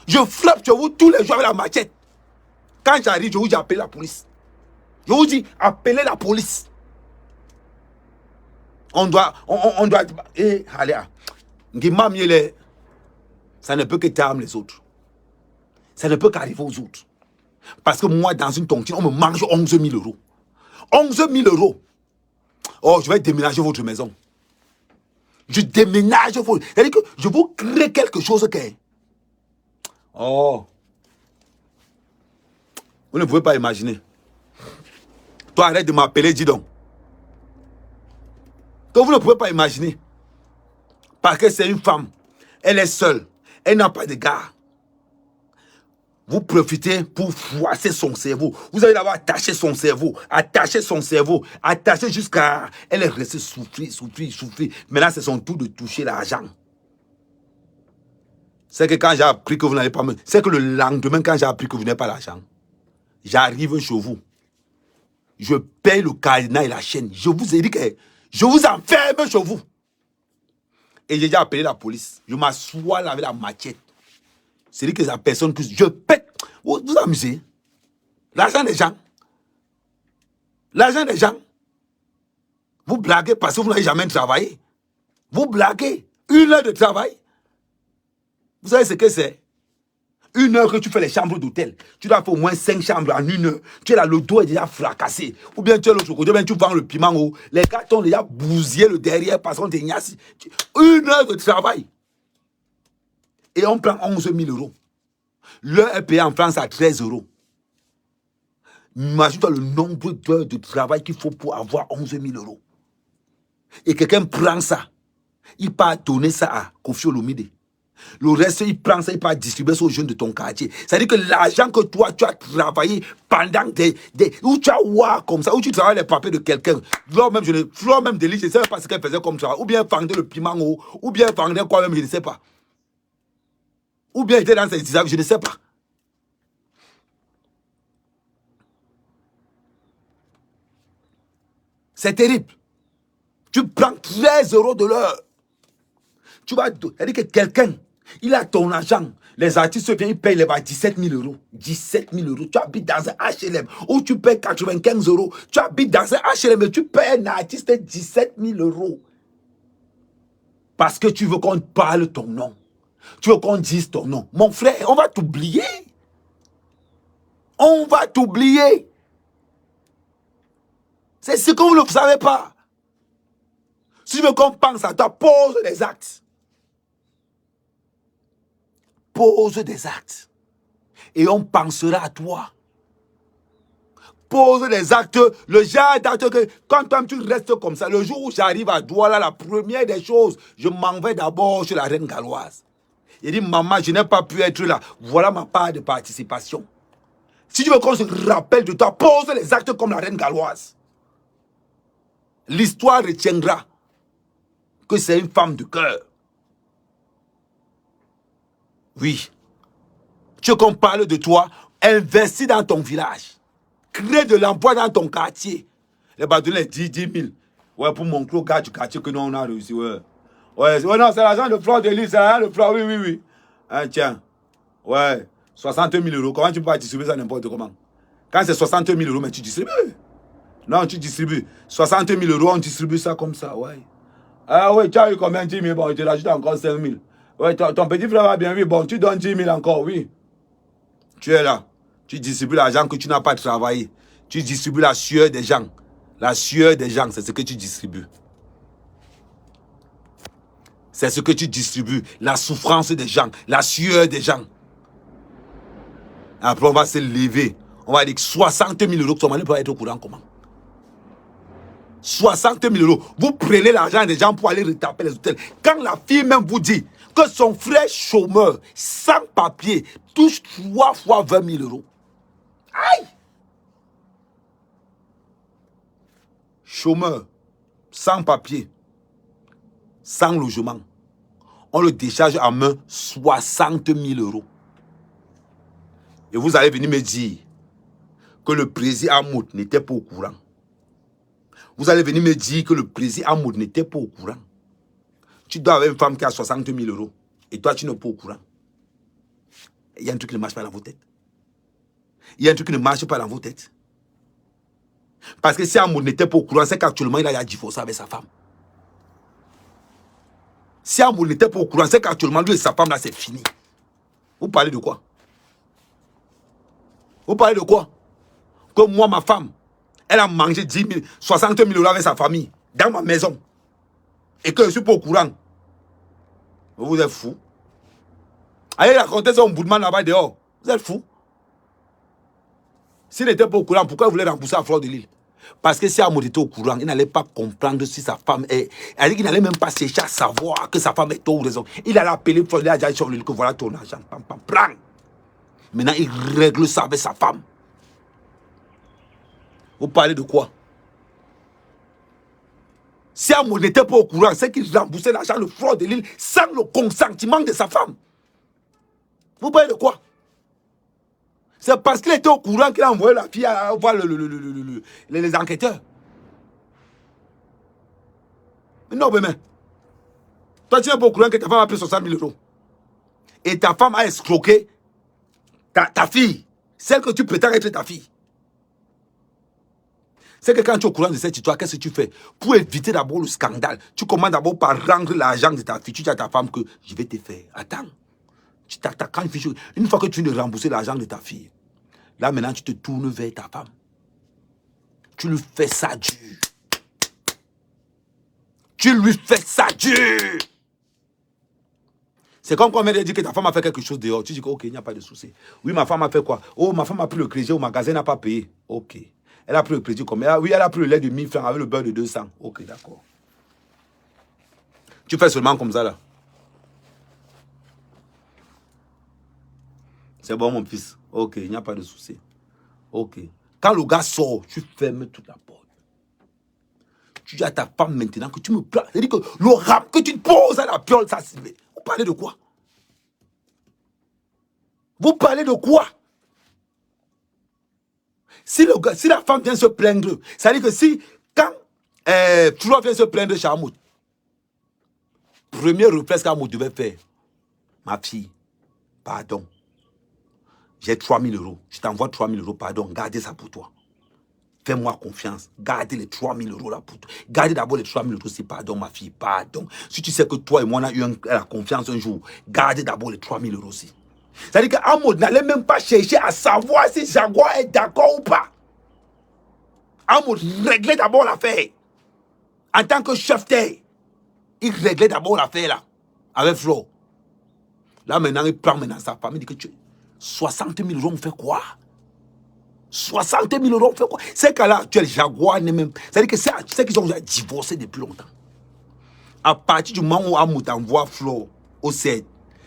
Je frappe sur vous tous les jours avec la machette. Quand j'arrive, je vous dis appelez la police. Je vous dis appelez la police. On doit. Eh, allez, ça ne peut que t'armer les autres. Ça ne peut qu'arriver aux autres. Parce que moi, dans une tontine, on me mange 11 000 euros. 11 000 euros. Oh, je vais déménager votre maison. Je déménage votre... C'est-à-dire que je vous crée quelque chose que... Oh. Vous ne pouvez pas imaginer. Toi, arrête de m'appeler, dis donc. Que vous ne pouvez pas imaginer. Parce que c'est une femme. Elle est seule. Elle n'a pas de gars. Vous profitez pour froisser son cerveau. Vous allez l'avoir attaché son cerveau. Attaché jusqu'à... Elle est restée souffrir. Maintenant, c'est son tour de toucher l'argent. C'est que quand j'ai appris que vous n'allez pas me... C'est que le lendemain, quand j'ai appris que vous n'avez pas l'argent, j'arrive chez vous. Je paye le cadenas et la chaîne. Je vous ai dit que je vous enferme chez vous. Et j'ai déjà appelé la police. Je m'assois là avec la machette. C'est-à-dire que la personne que je pète. Vous vous amusez. L'argent des gens. L'argent des gens. Vous blaguez parce que vous n'avez jamais travaillé. Vous blaguez. 1 heure de travail. Vous savez ce que c'est? 1 heure que tu fais les chambres d'hôtel. Tu dois faire au moins 5 chambres en 1 heure. Tu es là, le dos est déjà fracassé. Ou bien tu es l'autre côté, bien tu vends le piment haut. Les gars t'ont déjà bousillé le derrière parce qu'on t'ignace. 1 heure de travail. Et on prend 11 000 euros. L'heure est payée en France à 13 euros. Imagine-toi le nombre d'heures de travail qu'il faut pour avoir 11 000 euros. Et quelqu'un prend ça. Il part donner ça à Kofi Olomide. Le reste, il prend ça, il part distribuer ça aux jeunes de ton quartier. C'est-à-dire que l'argent que toi, tu as travaillé pendant où tu as voir comme ça, où tu travailles les papiers de quelqu'un. Flore même de l'île, je ne sais pas ce qu'elle faisait comme travail. Ou bien vendait le piment haut, ou bien vendait quoi même, je ne sais pas. Ou bien il était dans ses histoires, je ne sais pas. C'est terrible. Tu prends 13 euros de l'heure. Tu vas... C'est-à-dire que quelqu'un, il a ton argent. Les artistes viennent, ils payent les 17 000 euros. 17 000 euros. Tu habites dans un HLM où tu payes 95 euros. Tu habites dans un HLM et tu payes un artiste 17 000 euros. Parce que tu veux qu'on parle ton nom. Tu veux qu'on dise ton nom. Mon frère, on va t'oublier. On va t'oublier. C'est ce que vous ne savez pas. Si tu veux qu'on pense à toi, pose des actes. Pose des actes. Et on pensera à toi. Pose des actes. Le genre d'acte que quand toi tu restes comme ça, le jour où j'arrive à Douala, la première des choses, je m'en vais d'abord chez la reine galloise. Il dit, maman, je n'ai pas pu être là. Voilà ma part de participation. Si tu veux qu'on se rappelle de toi, pose les actes comme la reine galloise. L'histoire retiendra que c'est une femme de cœur. Oui. Tu veux qu'on parle de toi, investis dans ton village. Crée de l'emploi dans ton quartier. Les badouilles, 10 000. Ouais, pour mon gros gars du quartier que nous on a réussi. Ouais, non, c'est l'argent de Flore de l'île, c'est l'argent de Flore, oui. Hein, tiens. Ouais, 60 000 euros. Comment tu peux pas distribuer ça n'importe comment? Quand c'est 60 000 euros, mais tu distribues. Non, tu distribues. 60 000 euros, on distribue ça comme ça, ouais. Ah oui, tu as eu combien? 10 000, bon, je te l'ajoute encore 5 000. Ouais, ton petit frère va bien, oui, bon, tu donnes 10 000 encore, oui. Tu es là. Tu distribues l'argent que tu n'as pas travaillé. Tu distribues la sueur des gens. La sueur des gens, c'est ce que tu distribues. C'est ce que tu distribues. La souffrance des gens. La sueur des gens. Après, on va se lever. On va dire que 60 000 euros, que ton mari peut être au courant comment? 60 000 euros. Vous prenez l'argent des gens pour aller retaper les hôtels. Quand la fille même vous dit, que son frère chômeur, sans papier, touche 3 fois 20 000 euros. Aïe! Chômeur, sans papier, sans logement, on le décharge à main 60 000 euros. Et vous allez venir me dire que le président Hamoud n'était pas au courant. Vous allez venir me dire que le président Hamoud n'était pas au courant. Tu dois avoir une femme qui a 60 000 euros et toi tu n'es pas au courant. Il y a un truc qui ne marche pas dans vos têtes. Il y a un truc qui ne marche pas dans vos têtes. Parce que si Hamoud n'était pas au courant, c'est qu'actuellement il a divorcé avec sa femme. Si Hamoud n'était pas au courant, c'est qu'actuellement lui et sa femme là c'est fini. Vous parlez de quoi? Vous parlez de quoi? Que moi, ma femme, elle a mangé 10 000, 60 000 euros avec sa famille, dans ma maison. Et que je ne suis pas au courant. Vous êtes fous. Allez raconter ça au bout de man là-bas dehors. Vous êtes fous. S'il n'était pas au courant, pourquoi il voulait rembourser à Fleur de Lille? Parce que si Hamoud était au courant, il n'allait pas comprendre si sa femme est... Il n'allait même pas chercher à savoir que sa femme est tôt ou raison. Il allait appeler Fleur de Lille, il a dit sur l'île que voilà ton argent. Pam, pam, prends. Maintenant, il règle ça avec sa femme. Vous parlez de quoi? Si Hamoud n'était pas au courant, c'est qu'il remboursait l'argent de Fleur de Lille sans le consentement de sa femme. Vous parlez de quoi? C'est parce qu'il était au courant qu'il a envoyé la fille à voir les enquêteurs. Mais non, mais toi, tu n'es pas au courant que ta femme a pris 60 000 euros. Et ta femme a escroqué ta fille, celle que tu prétends être ta fille. C'est que quand tu es au courant de cette histoire, qu'est-ce que tu fais? Pour éviter d'abord le scandale, tu commences d'abord par rendre l'argent de ta fille. Tu dis à ta femme que je vais te faire. Attends. Une fois que tu ne rembourses l'argent de ta fille, là maintenant tu te tournes vers ta femme. Tu lui fais ça dur. Tu lui fais ça dur. C'est comme quand on vient de dire que ta femme a fait quelque chose dehors. Tu dis que ok, il n'y a pas de souci. Oui, ma femme a fait quoi? Oh, ma femme a pris le crédit au magasin, n'a pas payé. Ok. Elle a pris le crédit comme... Oui, elle a pris le lait de 1000 francs avec le beurre de 200. Ok, d'accord. Tu fais seulement comme ça là. C'est bon, mon fils. Ok, il n'y a pas de souci. Ok. Quand le gars sort, tu fermes toute la porte. Tu dis à ta femme maintenant que tu me plains. C'est-à-dire que le rap que tu te poses à la piole, ça se met. Vous parlez de quoi? Vous parlez de quoi? Si la femme vient se plaindre, c'est-à-dire que si, quand Fleur vient se plaindre chez Hamoud, premier réflexe qu'Hamoud devait faire, ma fille, pardon, j'ai 3 000 euros, je t'envoie 3 000 euros, pardon, gardez ça pour toi. Fais-moi confiance, gardez les 3 000 euros là pour toi. Gardez d'abord les 3 000 euros, c'est pardon, ma fille, pardon. Si tu sais que toi et moi, on a eu la confiance un jour, gardez d'abord les 3 000 euros aussi. C'est-à-dire qu'Hamoud n'allait même pas chercher à savoir si Jaguar est d'accord ou pas. Hamoud réglait d'abord l'affaire. En tant que chef terre, il réglait d'abord l'affaire là, avec Flo. Là maintenant, il prend maintenant sa femme, il dit que 60 000 euros, on fait quoi? 60 000 euros, on fait quoi? C'est qu'à l'heure actuelle, Jaguar n'est même... C'est-à-dire que c'est qu'ils ont déjà divorcé depuis longtemps. À partir du moment où Hamoud envoie Flo au CED,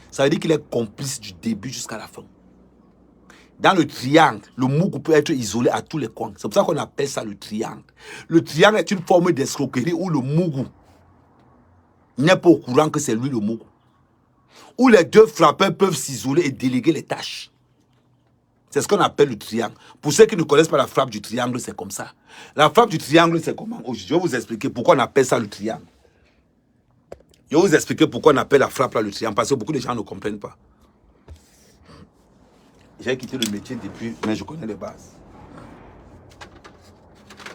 ça veut dire qu'il est complice du début jusqu'à la fin. Dans le triangle, le Mougou peut être isolé à tous les coins. C'est pour ça qu'on appelle ça le triangle. Le triangle est une forme d'escroquerie où le Mougou n'est pas au courant que c'est lui le Mougou. Où les deux frappeurs peuvent s'isoler et déléguer les tâches. C'est ce qu'on appelle le triangle. Pour ceux qui ne connaissent pas la frappe du triangle, c'est comme ça. La frappe du triangle, c'est comment? Je vais vous expliquer pourquoi on appelle ça le triangle. Je vais vous expliquer pourquoi on appelle la frappe là le triangle, parce que beaucoup de gens ne comprennent pas. J'ai quitté le métier depuis, mais je connais les bases.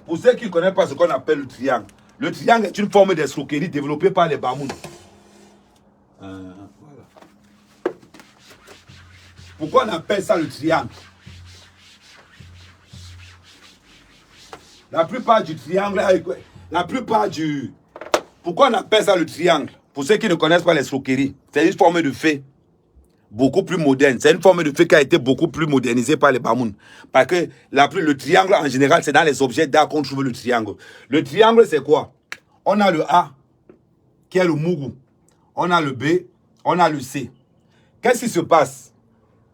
Pour ceux qui ne connaissent pas ce qu'on appelle le triangle est une forme d'escroquerie développée par les Bamoun. Voilà. Pourquoi on appelle ça le triangle? La plupart du triangle, pourquoi on appelle ça le triangle? Pour ceux qui ne connaissent pas l'escroquerie, c'est une forme de fait beaucoup plus moderne. C'est une forme de fait qui a été beaucoup plus modernisée par les Bamoun. Parce que le triangle, en général, c'est dans les objets d'art qu'on trouve le triangle. Le triangle, c'est quoi? On a le A, qui est le Mougou. On a le B, On a le C. Qu'est-ce qui se passe?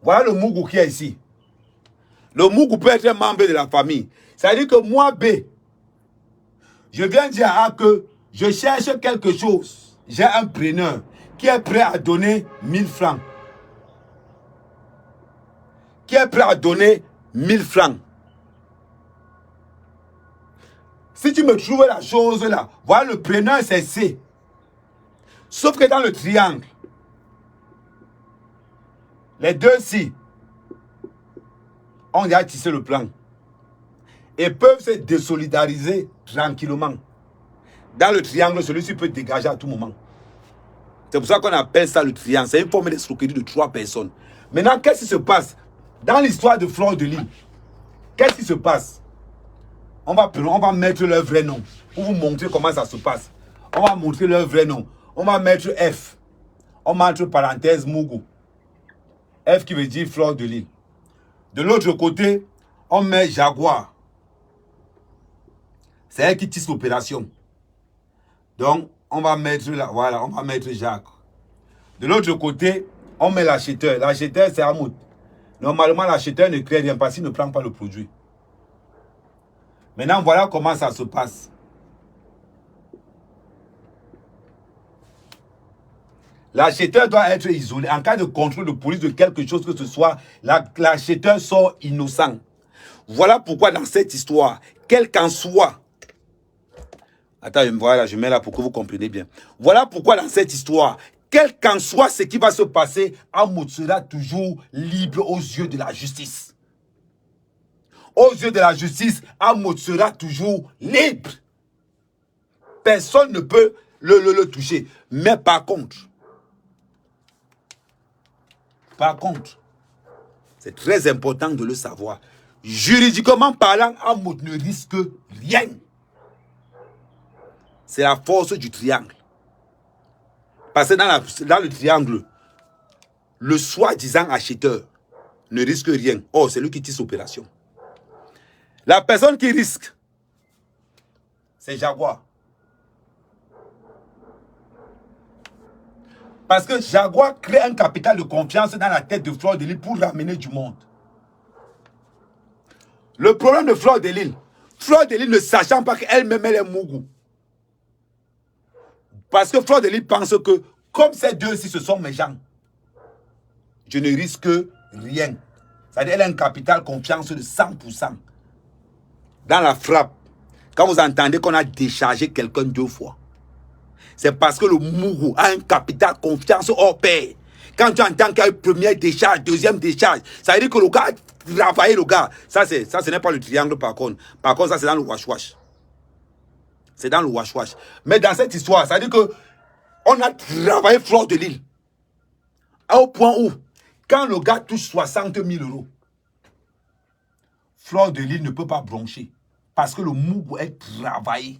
Voilà le Mougou qui est ici. Le Mougou peut être un membre de la famille. Ça veut dire que moi, B, je viens dire à A que je cherche quelque chose. J'ai un preneur qui est prêt à donner 1000 francs. Qui est prêt à donner 1000 francs. Si tu me trouves la chose là, voilà le preneur c'est C. Sauf que dans le triangle, les deux ci ont déjà tissé le plan et peuvent se désolidariser tranquillement. Dans le triangle, celui-ci peut dégager à tout moment. C'est pour ça qu'on appelle ça le triangle. C'est une forme d'escroquerie de 3 personnes. Maintenant, qu'est-ce qui se passe dans l'histoire de Fleur de Lys? Qu'est-ce qui se passe? On va mettre leur vrai nom pour vous montrer comment ça se passe. On va montrer leur vrai nom. On va mettre F. On met entre parenthèses Mougou. F qui veut dire Fleur de Lys. De l'autre côté, on met Jaguar. C'est elle qui tisse l'opération. Donc, on va mettre là, voilà, on va mettre Jacques. De l'autre côté, on met l'acheteur. L'acheteur, c'est Hamoud. Normalement, l'acheteur ne crée rien parce qu'il ne prend pas le produit. Maintenant, voilà comment ça se passe. L'acheteur doit être isolé. En cas de contrôle de police de quelque chose que ce soit, l'acheteur sort innocent. Voilà pourquoi dans cette histoire, quel qu'en soit, attends, voilà, je mets là pour que vous compreniez bien. Voilà pourquoi dans cette histoire, quel qu'en soit ce qui va se passer, Hamoud sera toujours libre aux yeux de la justice. Aux yeux de la justice, Hamoud sera toujours libre. Personne ne peut le toucher. Mais par contre, c'est très important de le savoir. Juridiquement parlant, Hamoud ne risque rien. C'est la force du triangle. Parce que dans le triangle, le soi-disant acheteur ne risque rien. Oh, c'est lui qui tisse l'opération. La personne qui risque, c'est Jaguar. Parce que Jaguar crée un capital de confiance dans la tête de Fleur de Lys pour ramener du monde. Le problème de Fleur de Lys ne sachant pas qu'elle-même elle est Mougou. Parce que Fleur de Lys pense que, comme ces deux-ci, ce sont mes gens, je ne risque rien. C'est-à-dire qu'elle a un capital confiance de 100%. Dans la frappe, quand vous entendez qu'on a déchargé quelqu'un 2 fois, c'est parce que le Mougou a un capital confiance hors pair. Quand tu entends qu'il y a une première décharge, deuxième décharge, ça veut dire que le gars a travaillé le gars. Ça, ce n'est pas le triangle par contre. Par contre, ça, c'est dans le wash-wash. C'est dans le wash-wash. Mais dans cette histoire, ça veut dire que on a travaillé Fleur de Lys. Au point où, quand le gars touche 60 000 euros, Fleur de Lys ne peut pas broncher. Parce que le Mougou est travaillé.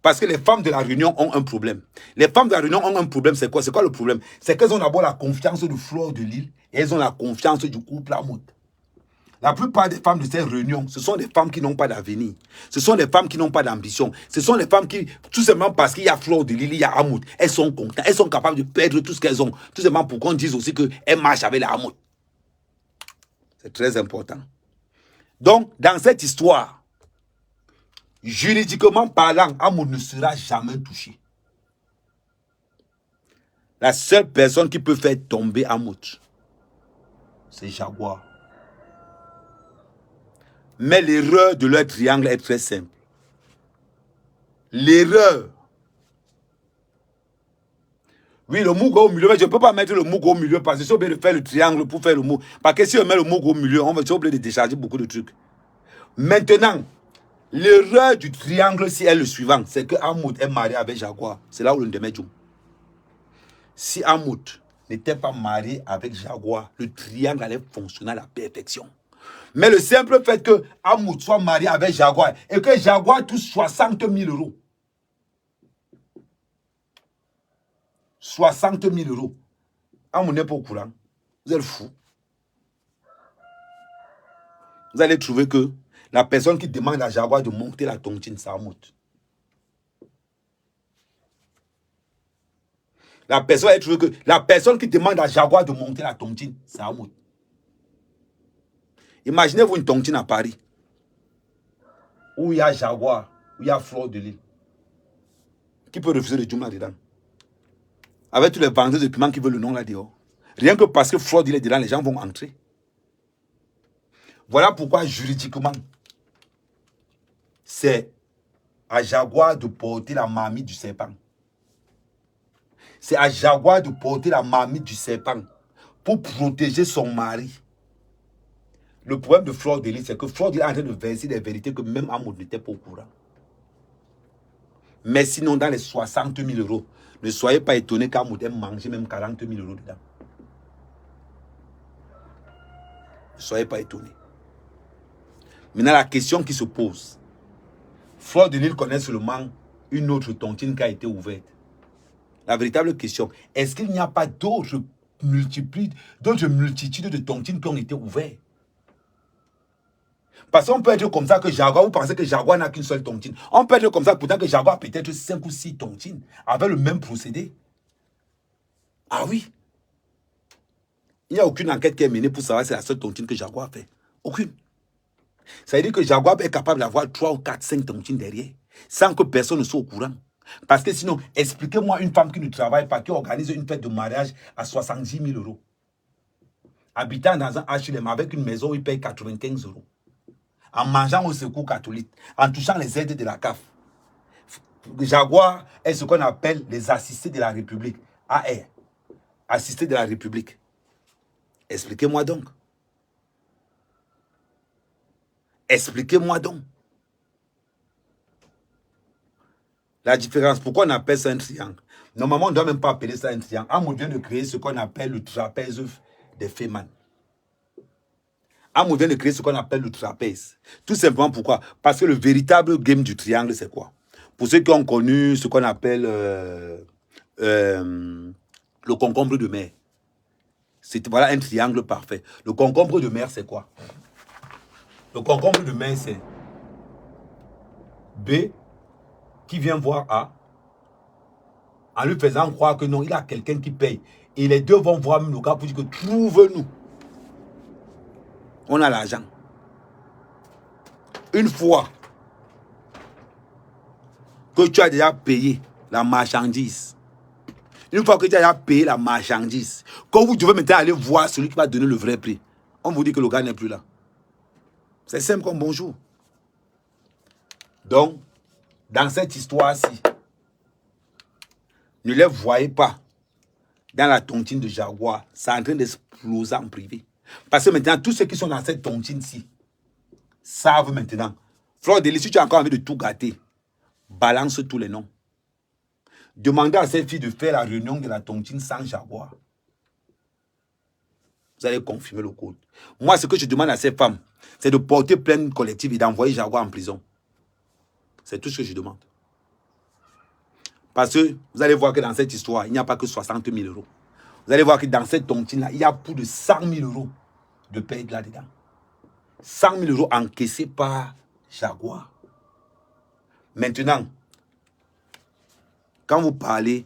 Parce que les femmes de la Réunion ont un problème. Les femmes de la Réunion ont un problème, c'est quoi? C'est quoi le problème? C'est qu'elles ont d'abord la confiance de Fleur de Lys et elles ont la confiance du couple Hamoud. La plupart des femmes de ces réunions, ce sont des femmes qui n'ont pas d'avenir. Ce sont des femmes qui n'ont pas d'ambition. Ce sont des femmes qui, tout simplement parce qu'il y a Fleur de Lys, il y a Hamoud, elles sont contentes. Elles sont capables de perdre tout ce qu'elles ont. Tout simplement pour qu'on dise aussi qu'elles marchent avec la Hamoud. C'est très important. Donc, dans cette histoire, juridiquement parlant, Hamoud ne sera jamais touché. La seule personne qui peut faire tomber Hamoud, c'est Jaguar. Mais l'erreur de leur triangle est très simple. L'erreur. Oui, le Mougou au milieu, mais je ne peux pas mettre le Mougou au milieu parce que je suis obligé de faire le triangle pour faire le Mougou. Parce que si on met le Mougou au milieu, on va être obligé de décharger beaucoup de trucs. Maintenant, l'erreur du triangle, si elle est le suivant, c'est que Hamoud est marié avec Jaguar. C'est là où le démédium. Si Hamoud n'était pas marié avec Jaguar, le triangle allait fonctionner à la perfection. Mais le simple fait que Hamoud soit marié avec Jaguar et que Jaguar touche 60 000 euros. 60 000 euros. Hamoud n'est pas au courant. Vous êtes fou. Vous allez trouver que la personne qui demande à Jaguar de monter la tontine, c'est Hamoud. La personne va trouver que la personne qui demande à Jaguar de monter la tontine, c'est Amoud. Imaginez-vous une tontine à Paris, où il y a Jaguar, où il y a Fleur de Lille. Qui peut refuser le Djouma dedans? Avec tous les vendeurs de piments qui veulent le nom là dehors. Rien que parce que Fleur de Lille est dedans, les gens vont entrer. Voilà pourquoi juridiquement, c'est à Jaguar de porter la marmite du serpent. C'est à Jaguar de porter la marmite du serpent pour protéger son mari. Le problème de Fleur de Lille, c'est que Fleur de Lille est en train de verser des vérités que même Amoud n'était pas au courant. Mais sinon, dans les 60 000 euros, ne soyez pas étonnés qu'Amoud ait mangé même 40 000 euros dedans. Ne soyez pas étonnés. Maintenant, la question qui se pose, Fleur de Lille connaît seulement une autre tontine qui a été ouverte. La véritable question, est-ce qu'il n'y a pas d'autres multitudes de tontines qui ont été ouvertes? Parce qu'on peut être comme ça que Jaguar, vous pensez que Jaguar n'a qu'une seule tontine. On peut être comme ça pourtant que Jaguar a peut-être 5 ou 6 tontines avec le même procédé. Ah oui. Il n'y a aucune enquête qui est menée pour savoir si c'est la seule tontine que Jaguar fait. Aucune. Ça veut dire que Jaguar est capable d'avoir 3 ou 4, 5 tontines derrière, sans que personne ne soit au courant. Parce que sinon, expliquez-moi une femme qui ne travaille pas, qui organise une fête de mariage à 70 000 euros. Habitant dans un HLM avec une maison où il paye 95 euros. En mangeant au secours catholique, en touchant les aides de la CAF. Jaguar est ce qu'on appelle les assistés de la République. AR. Assistés de la République. Expliquez-moi donc. Expliquez-moi donc. La différence, pourquoi on appelle ça un triangle? Normalement, on ne doit même pas appeler ça un triangle. Amoud vient de créer ce qu'on appelle le trapèze des Feynman. Amoud vient de créer ce qu'on appelle le trapèze. Tout simplement pourquoi? Parce que le véritable game du triangle, c'est quoi? Pour ceux qui ont connu ce qu'on appelle le concombre de mer. Voilà un triangle parfait. Le concombre de mer, c'est quoi? Le concombre de mer, c'est B qui vient voir A en lui faisant croire que non, il a quelqu'un qui paye. Et les deux vont voir le gars pour dire que trouve-nous. On a l'argent. Une fois que tu as déjà payé la marchandise, une fois que tu as déjà payé la marchandise, quand vous devez maintenant aller voir celui qui va donner le vrai prix, on vous dit que le gars n'est plus là. C'est simple comme bonjour. Donc, dans cette histoire-ci, ne les voyez pas dans la tontine de Jaguar. C'est en train d'exploser en privé. Parce que maintenant, tous ceux qui sont dans cette tontine-ci savent maintenant. Fleur de Lille, si tu as encore envie de tout gâter, balance tous les noms. Demandez à cette fille de faire la réunion de la tontine sans Jaguar. Vous allez confirmer le code. Moi, ce que je demande à ces femmes, c'est de porter plainte collective et d'envoyer Jaguar en prison. C'est tout ce que je demande. Parce que vous allez voir que dans cette histoire, il n'y a pas que 60 000 euros. Vous allez voir que dans cette tontine-là, il y a plus de 100 000 euros de paye là-dedans. 100 000 euros encaissés par Jaguar. Maintenant, quand vous parlez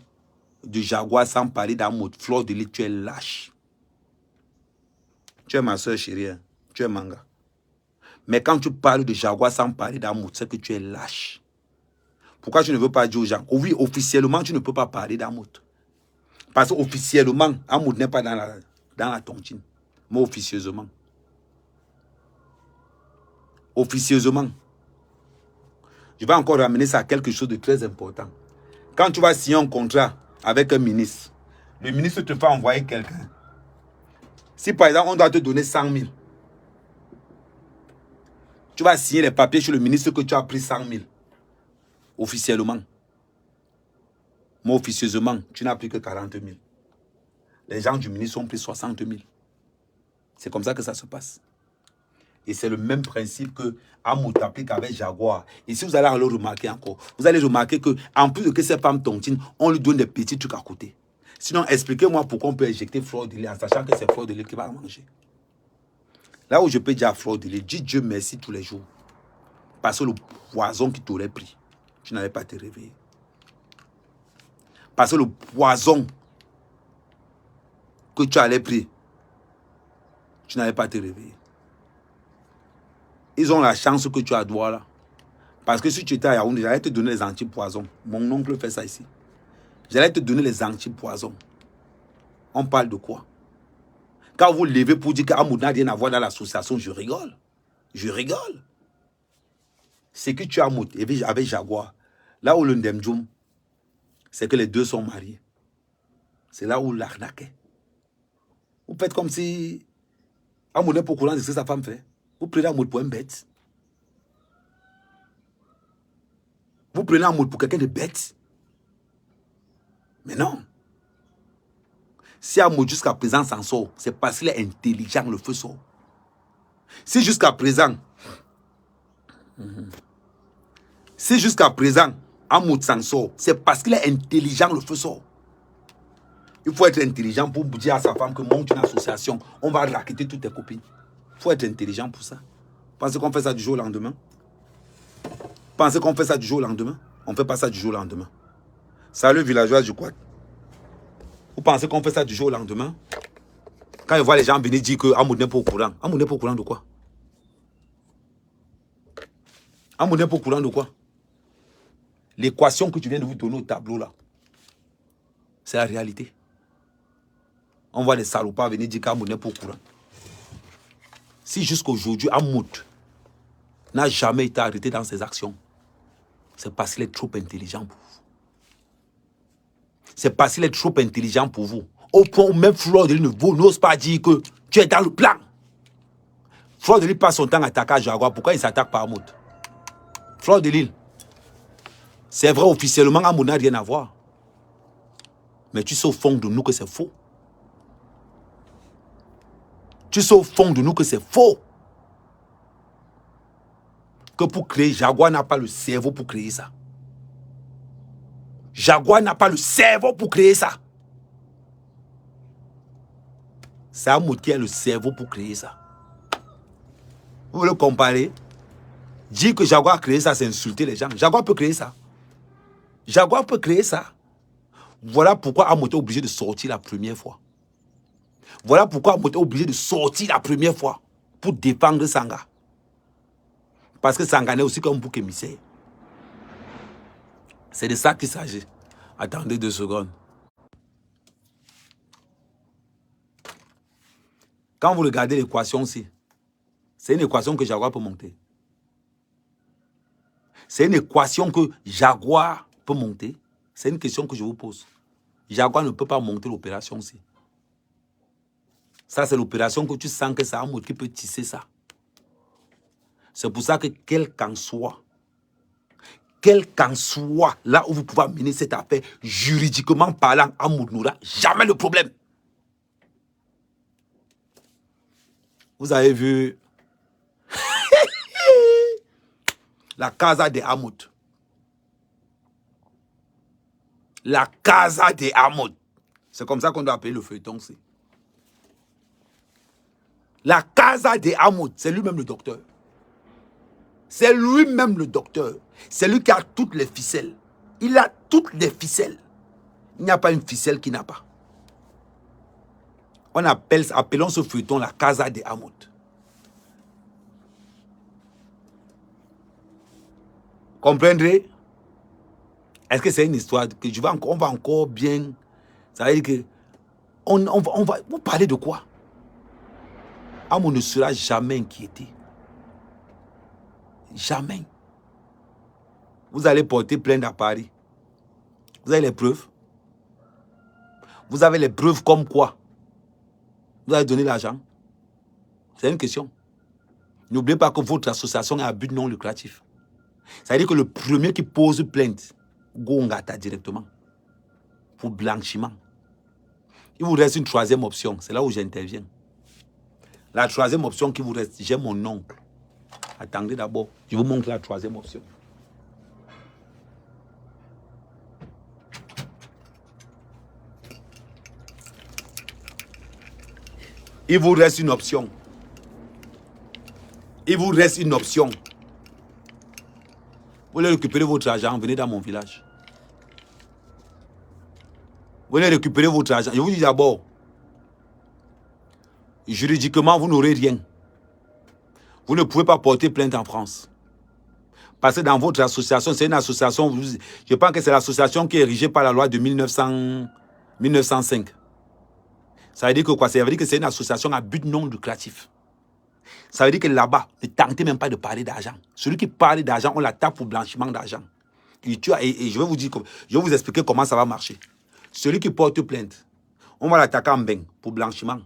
de Jaguar sans parler d'Amoud, Fleur de Lille, tu es lâche. Tu es ma soeur chérie, hein? Tu es manga. Mais quand tu parles de Jaguar sans parler d'Amoud, c'est que tu es lâche. Pourquoi tu ne veux pas dire aux gens? Oui, officiellement, tu ne peux pas parler d'Amoud. Parce qu'officiellement, Amoud n'est pas dans la tontine. Mais officieusement. Officieusement. Je vais encore ramener ça à quelque chose de très important. Quand tu vas signer un contrat avec un ministre, le ministre te fait envoyer quelqu'un. Si par exemple, on doit te donner 100 000, tu vas signer les papiers chez le ministre que tu as pris 100 000. Officiellement. Mais officieusement, tu n'as pris que 40 000. Les gens du ministre ont pris 60 000. C'est comme ça que ça se passe. Et c'est le même principe que Amoud applique avec Jaguar. Et si vous allez le remarquer encore, vous allez remarquer qu'en plus de que ces femmes tontines, on lui donne des petits trucs à côté. Sinon, expliquez-moi pourquoi on peut éjecter Fleur de Lille en sachant que c'est Fleur de Lille qui va manger. Là où je peux dire à Fleur de Lille, dis Dieu merci tous les jours. Parce que le poison qui t'aurait pris, tu n'avais pas te réveiller. Parce que le poison que tu allais prier, tu n'allais pas te réveiller. Ils ont la chance que tu as droit là. Parce que si tu étais à Yaoundé, j'allais te donner les antipoisons. Mon oncle fait ça ici. J'allais te donner les antipoisons. On parle de quoi? Quand vous levez pour dire qu'Amoud n'a rien à voir dans l'association, je rigole. Je rigole. C'est que tu as motivé avec Jaguar. Là où le Ndemdjoum, c'est que les deux sont mariés. C'est là où l'arnaque est. Vous faites comme si Amoud n'est pas au courant de ce que sa femme fait. Vous prenez Amoud pour un bête. Vous prenez Amoud pour quelqu'un de bête. Mais non. Si Amoud jusqu'à présent s'en sort, c'est parce qu'il est intelligent, le feu sort. Si jusqu'à présent, Amoud s'en sort, c'est parce qu'il est intelligent, le feu sort. Il faut être intelligent pour dire à sa femme que monte une association, on va raqueter toutes tes copines. Il faut être intelligent pour ça. Pensez qu'on fait ça du jour au lendemain? Pensez qu'on fait ça du jour au lendemain? On ne fait pas ça du jour au lendemain. Salut villageois du Quad. Vous pensez qu'on fait ça du jour au lendemain? Quand je vois les gens venir dire que Amoud n'est pas au courant. Amoud n'est pas au courant de quoi? Amoud n'est pas au courant de quoi? L'équation que tu viens de vous donner au tableau là, c'est la réalité. On voit les salopards venir dire qu'Amoud n'est pas au courant. Si jusqu'à aujourd'hui, Amoud n'a jamais été arrêté dans ses actions, c'est parce qu'il est trop intelligent pour vous. C'est parce qu'il est trop intelligent pour vous. Au point où même Fleur de Lys n'ose pas dire que tu es dans le plan. Fleur de Lys passe son temps à attaquer Jaguar. Pourquoi il ne s'attaque pas à Amoud? Fleur de Lys, c'est vrai officiellement, Amoud n'a rien à voir. Mais tu sais au fond de nous que c'est faux. Tu sais au fond de nous que c'est faux. Que pour créer, Jaguar n'a pas le cerveau pour créer ça. Jaguar n'a pas le cerveau pour créer ça. C'est Amoud qui a le cerveau pour créer ça. Vous voulez comparer? Dire que Jaguar a créé ça, c'est insulter les gens. Jaguar peut créer ça. Jaguar peut créer ça. Voilà pourquoi Amoud est obligé de sortir la première fois. Voilà pourquoi Amoud est obligé de sortir la première fois pour défendre Sanga. Parce que Sanga n'est aussi comme bouc émissaire. C'est de ça qu'il s'agit. Attendez 2 secondes. Quand vous regardez l'équation aussi, c'est une équation que Jaguar peut monter. C'est une équation que Jaguar peut monter. C'est une question que je vous pose. Jaguar ne peut pas monter l'opération aussi. Ça, c'est l'opération que tu sens que c'est Amoud qui peut tisser ça. C'est pour ça que quel qu'en soit, là où vous pouvez mener cette affaire, juridiquement parlant, Amoud n'aura jamais le problème. Vous avez vu la casa de Amoud. La casa de Amoud. C'est comme ça qu'on doit appeler le feuilleton aussi. La casa de Amoud, c'est lui-même le docteur. C'est lui-même le docteur. C'est lui qui a toutes les ficelles. Il a toutes les ficelles. Il n'y a pas une ficelle qui n'a pas. On appelons ce feuilleton la casa de Amoud. Comprendrez? Est-ce que c'est une histoire que on va encore bien... Ça veut dire que... On va... Vous parlez de quoi? Amoud ne sera jamais inquiété. Jamais. Vous allez porter plainte à Paris. Vous avez les preuves? Vous avez les preuves comme quoi? Vous allez donner l'argent? C'est une question. N'oubliez pas que votre association est à but non lucratif. Ça veut dire que le premier qui pose plainte, Gongata directement, pour blanchiment. Il vous reste une troisième option. C'est là où j'interviens. La troisième option qui vous reste, j'ai mon oncle. Attendez d'abord, je vous montre la troisième option. Il vous reste une option. Il vous reste une option. Vous voulez récupérer votre argent, venez dans mon village. Vous voulez récupérer votre argent. Je vous dis d'abord, Juridiquement, vous n'aurez rien. Vous ne pouvez pas porter plainte en France. Parce que dans votre association, c'est une association, je pense que c'est l'association qui est érigée par la loi de 1905. Ça veut dire que quoi? Ça veut dire que c'est une association à but non lucratif. Ça veut dire que là-bas, ne tentez même pas de parler d'argent. Celui qui parle d'argent, on l'attaque pour blanchiment d'argent. Et je vais vous dire, je vais vous expliquer comment ça va marcher. Celui qui porte plainte, on va l'attaquer en bain pour blanchiment.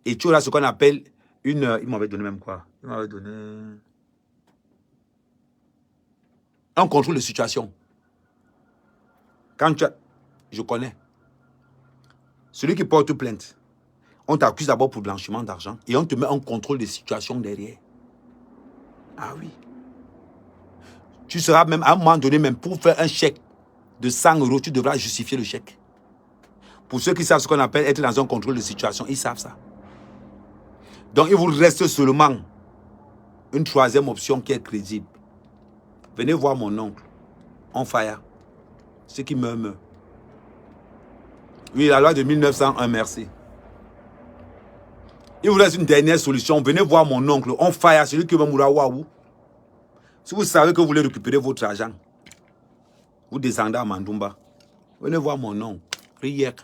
Et tu auras ce qu'on appelle une... Il m'avait donné même quoi? Il m'avait donné... un contrôle de situation. Quand tu as... Je connais. Celui qui porte plainte, on t'accuse d'abord pour blanchiment d'argent et on te met en contrôle de situation derrière. Ah oui. Tu seras même, à un moment donné, même pour faire un chèque de 100 €, tu devras justifier le chèque. Pour ceux qui savent ce qu'on appelle être dans un contrôle de situation, ils savent ça. Donc, il vous reste seulement une troisième option qui est crédible. Venez voir mon oncle, on fire. Ce qui meurt. Oui, la loi de 1901, merci. Il vous reste une dernière solution. Venez voir mon oncle, on fire, celui qui va mourir waouh. Si vous savez que vous voulez récupérer votre argent, vous descendez à Mandoumba. Venez voir mon oncle. Riek.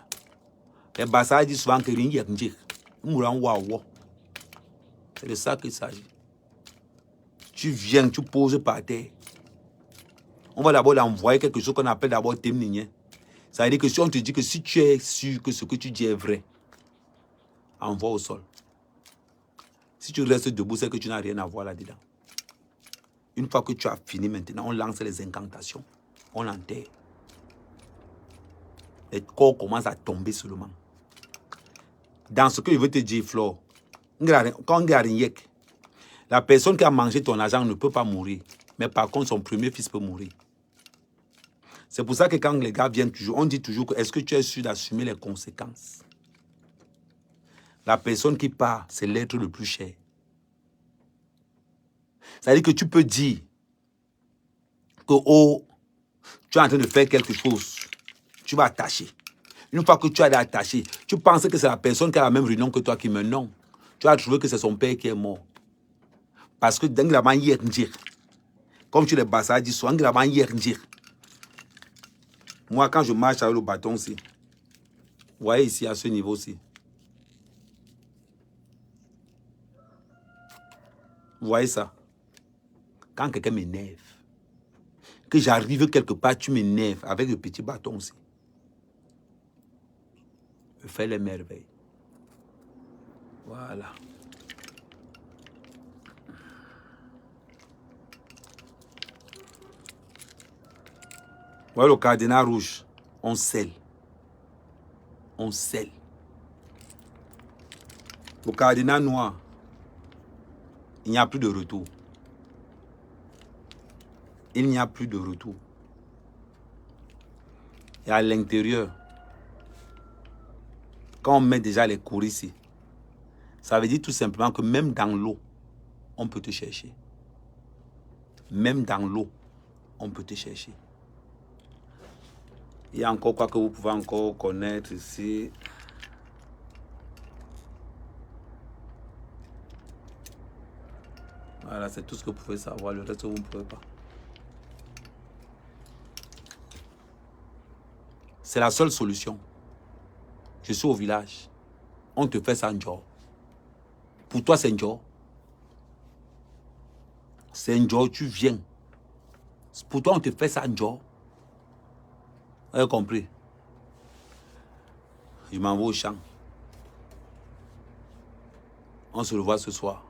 Les Bassas disent souvent que Riek Ndjik. C'est de ça qu'il s'agit. Tu viens, tu poses par terre. On va d'abord l'envoyer quelque chose qu'on appelle d'abord témoigner. Ça veut dire que si on te dit que si tu es sûr que ce que tu dis est vrai, envoie au sol. Si tu restes debout, c'est que tu n'as rien à voir là-dedans. Une fois que tu as fini maintenant, on lance les incantations. On enterre. Les corps commencent à tomber seulement. Dans ce que je veux te dire, Flore, quand on garde Yek, la personne qui a mangé ton argent ne peut pas mourir. Mais par contre, son premier fils peut mourir. C'est pour ça que quand les gars viennent toujours, on dit toujours que est-ce que tu es sûr d'assumer les conséquences? La personne qui part, c'est l'être le plus cher. C'est-à-dire que tu peux dire que oh, tu es en train de faire quelque chose. Tu vas attacher. Une fois que tu as attaché, tu penses que c'est la personne qui a la même réunion que toi qui meurt. Non. Tu as trouvé que c'est son père qui est mort. Parce que dans la manière de dire, comme tu les Bassas disent souvent, dans la manière de dire. Moi, quand je marche avec le bâton, c'est. Vous voyez ici, à ce niveau-ci. Vous voyez ça? Quand quelqu'un m'énerve, que j'arrive quelque part, tu m'énerves avec le petit bâton aussi. Je fais les merveilles. Voilà. Voilà le cardinal rouge. On scelle. On scelle. Le cardinal noir. Il n'y a plus de retour. Il n'y a plus de retour. Et à l'intérieur, quand on met déjà les cours ici, ça veut dire tout simplement que même dans l'eau, on peut te chercher. Même dans l'eau, on peut te chercher. Il y a encore quoi que vous pouvez encore connaître ici. Voilà, c'est tout ce que vous pouvez savoir. Le reste, vous ne pouvez pas. C'est la seule solution. Je suis au village. On te fait ça en jour. Pour toi, c'est un jour. C'est un jour, tu viens. Pour toi, on te fait ça en jour. Vous avez compris? Je m'en vais au champ. On se revoit ce soir.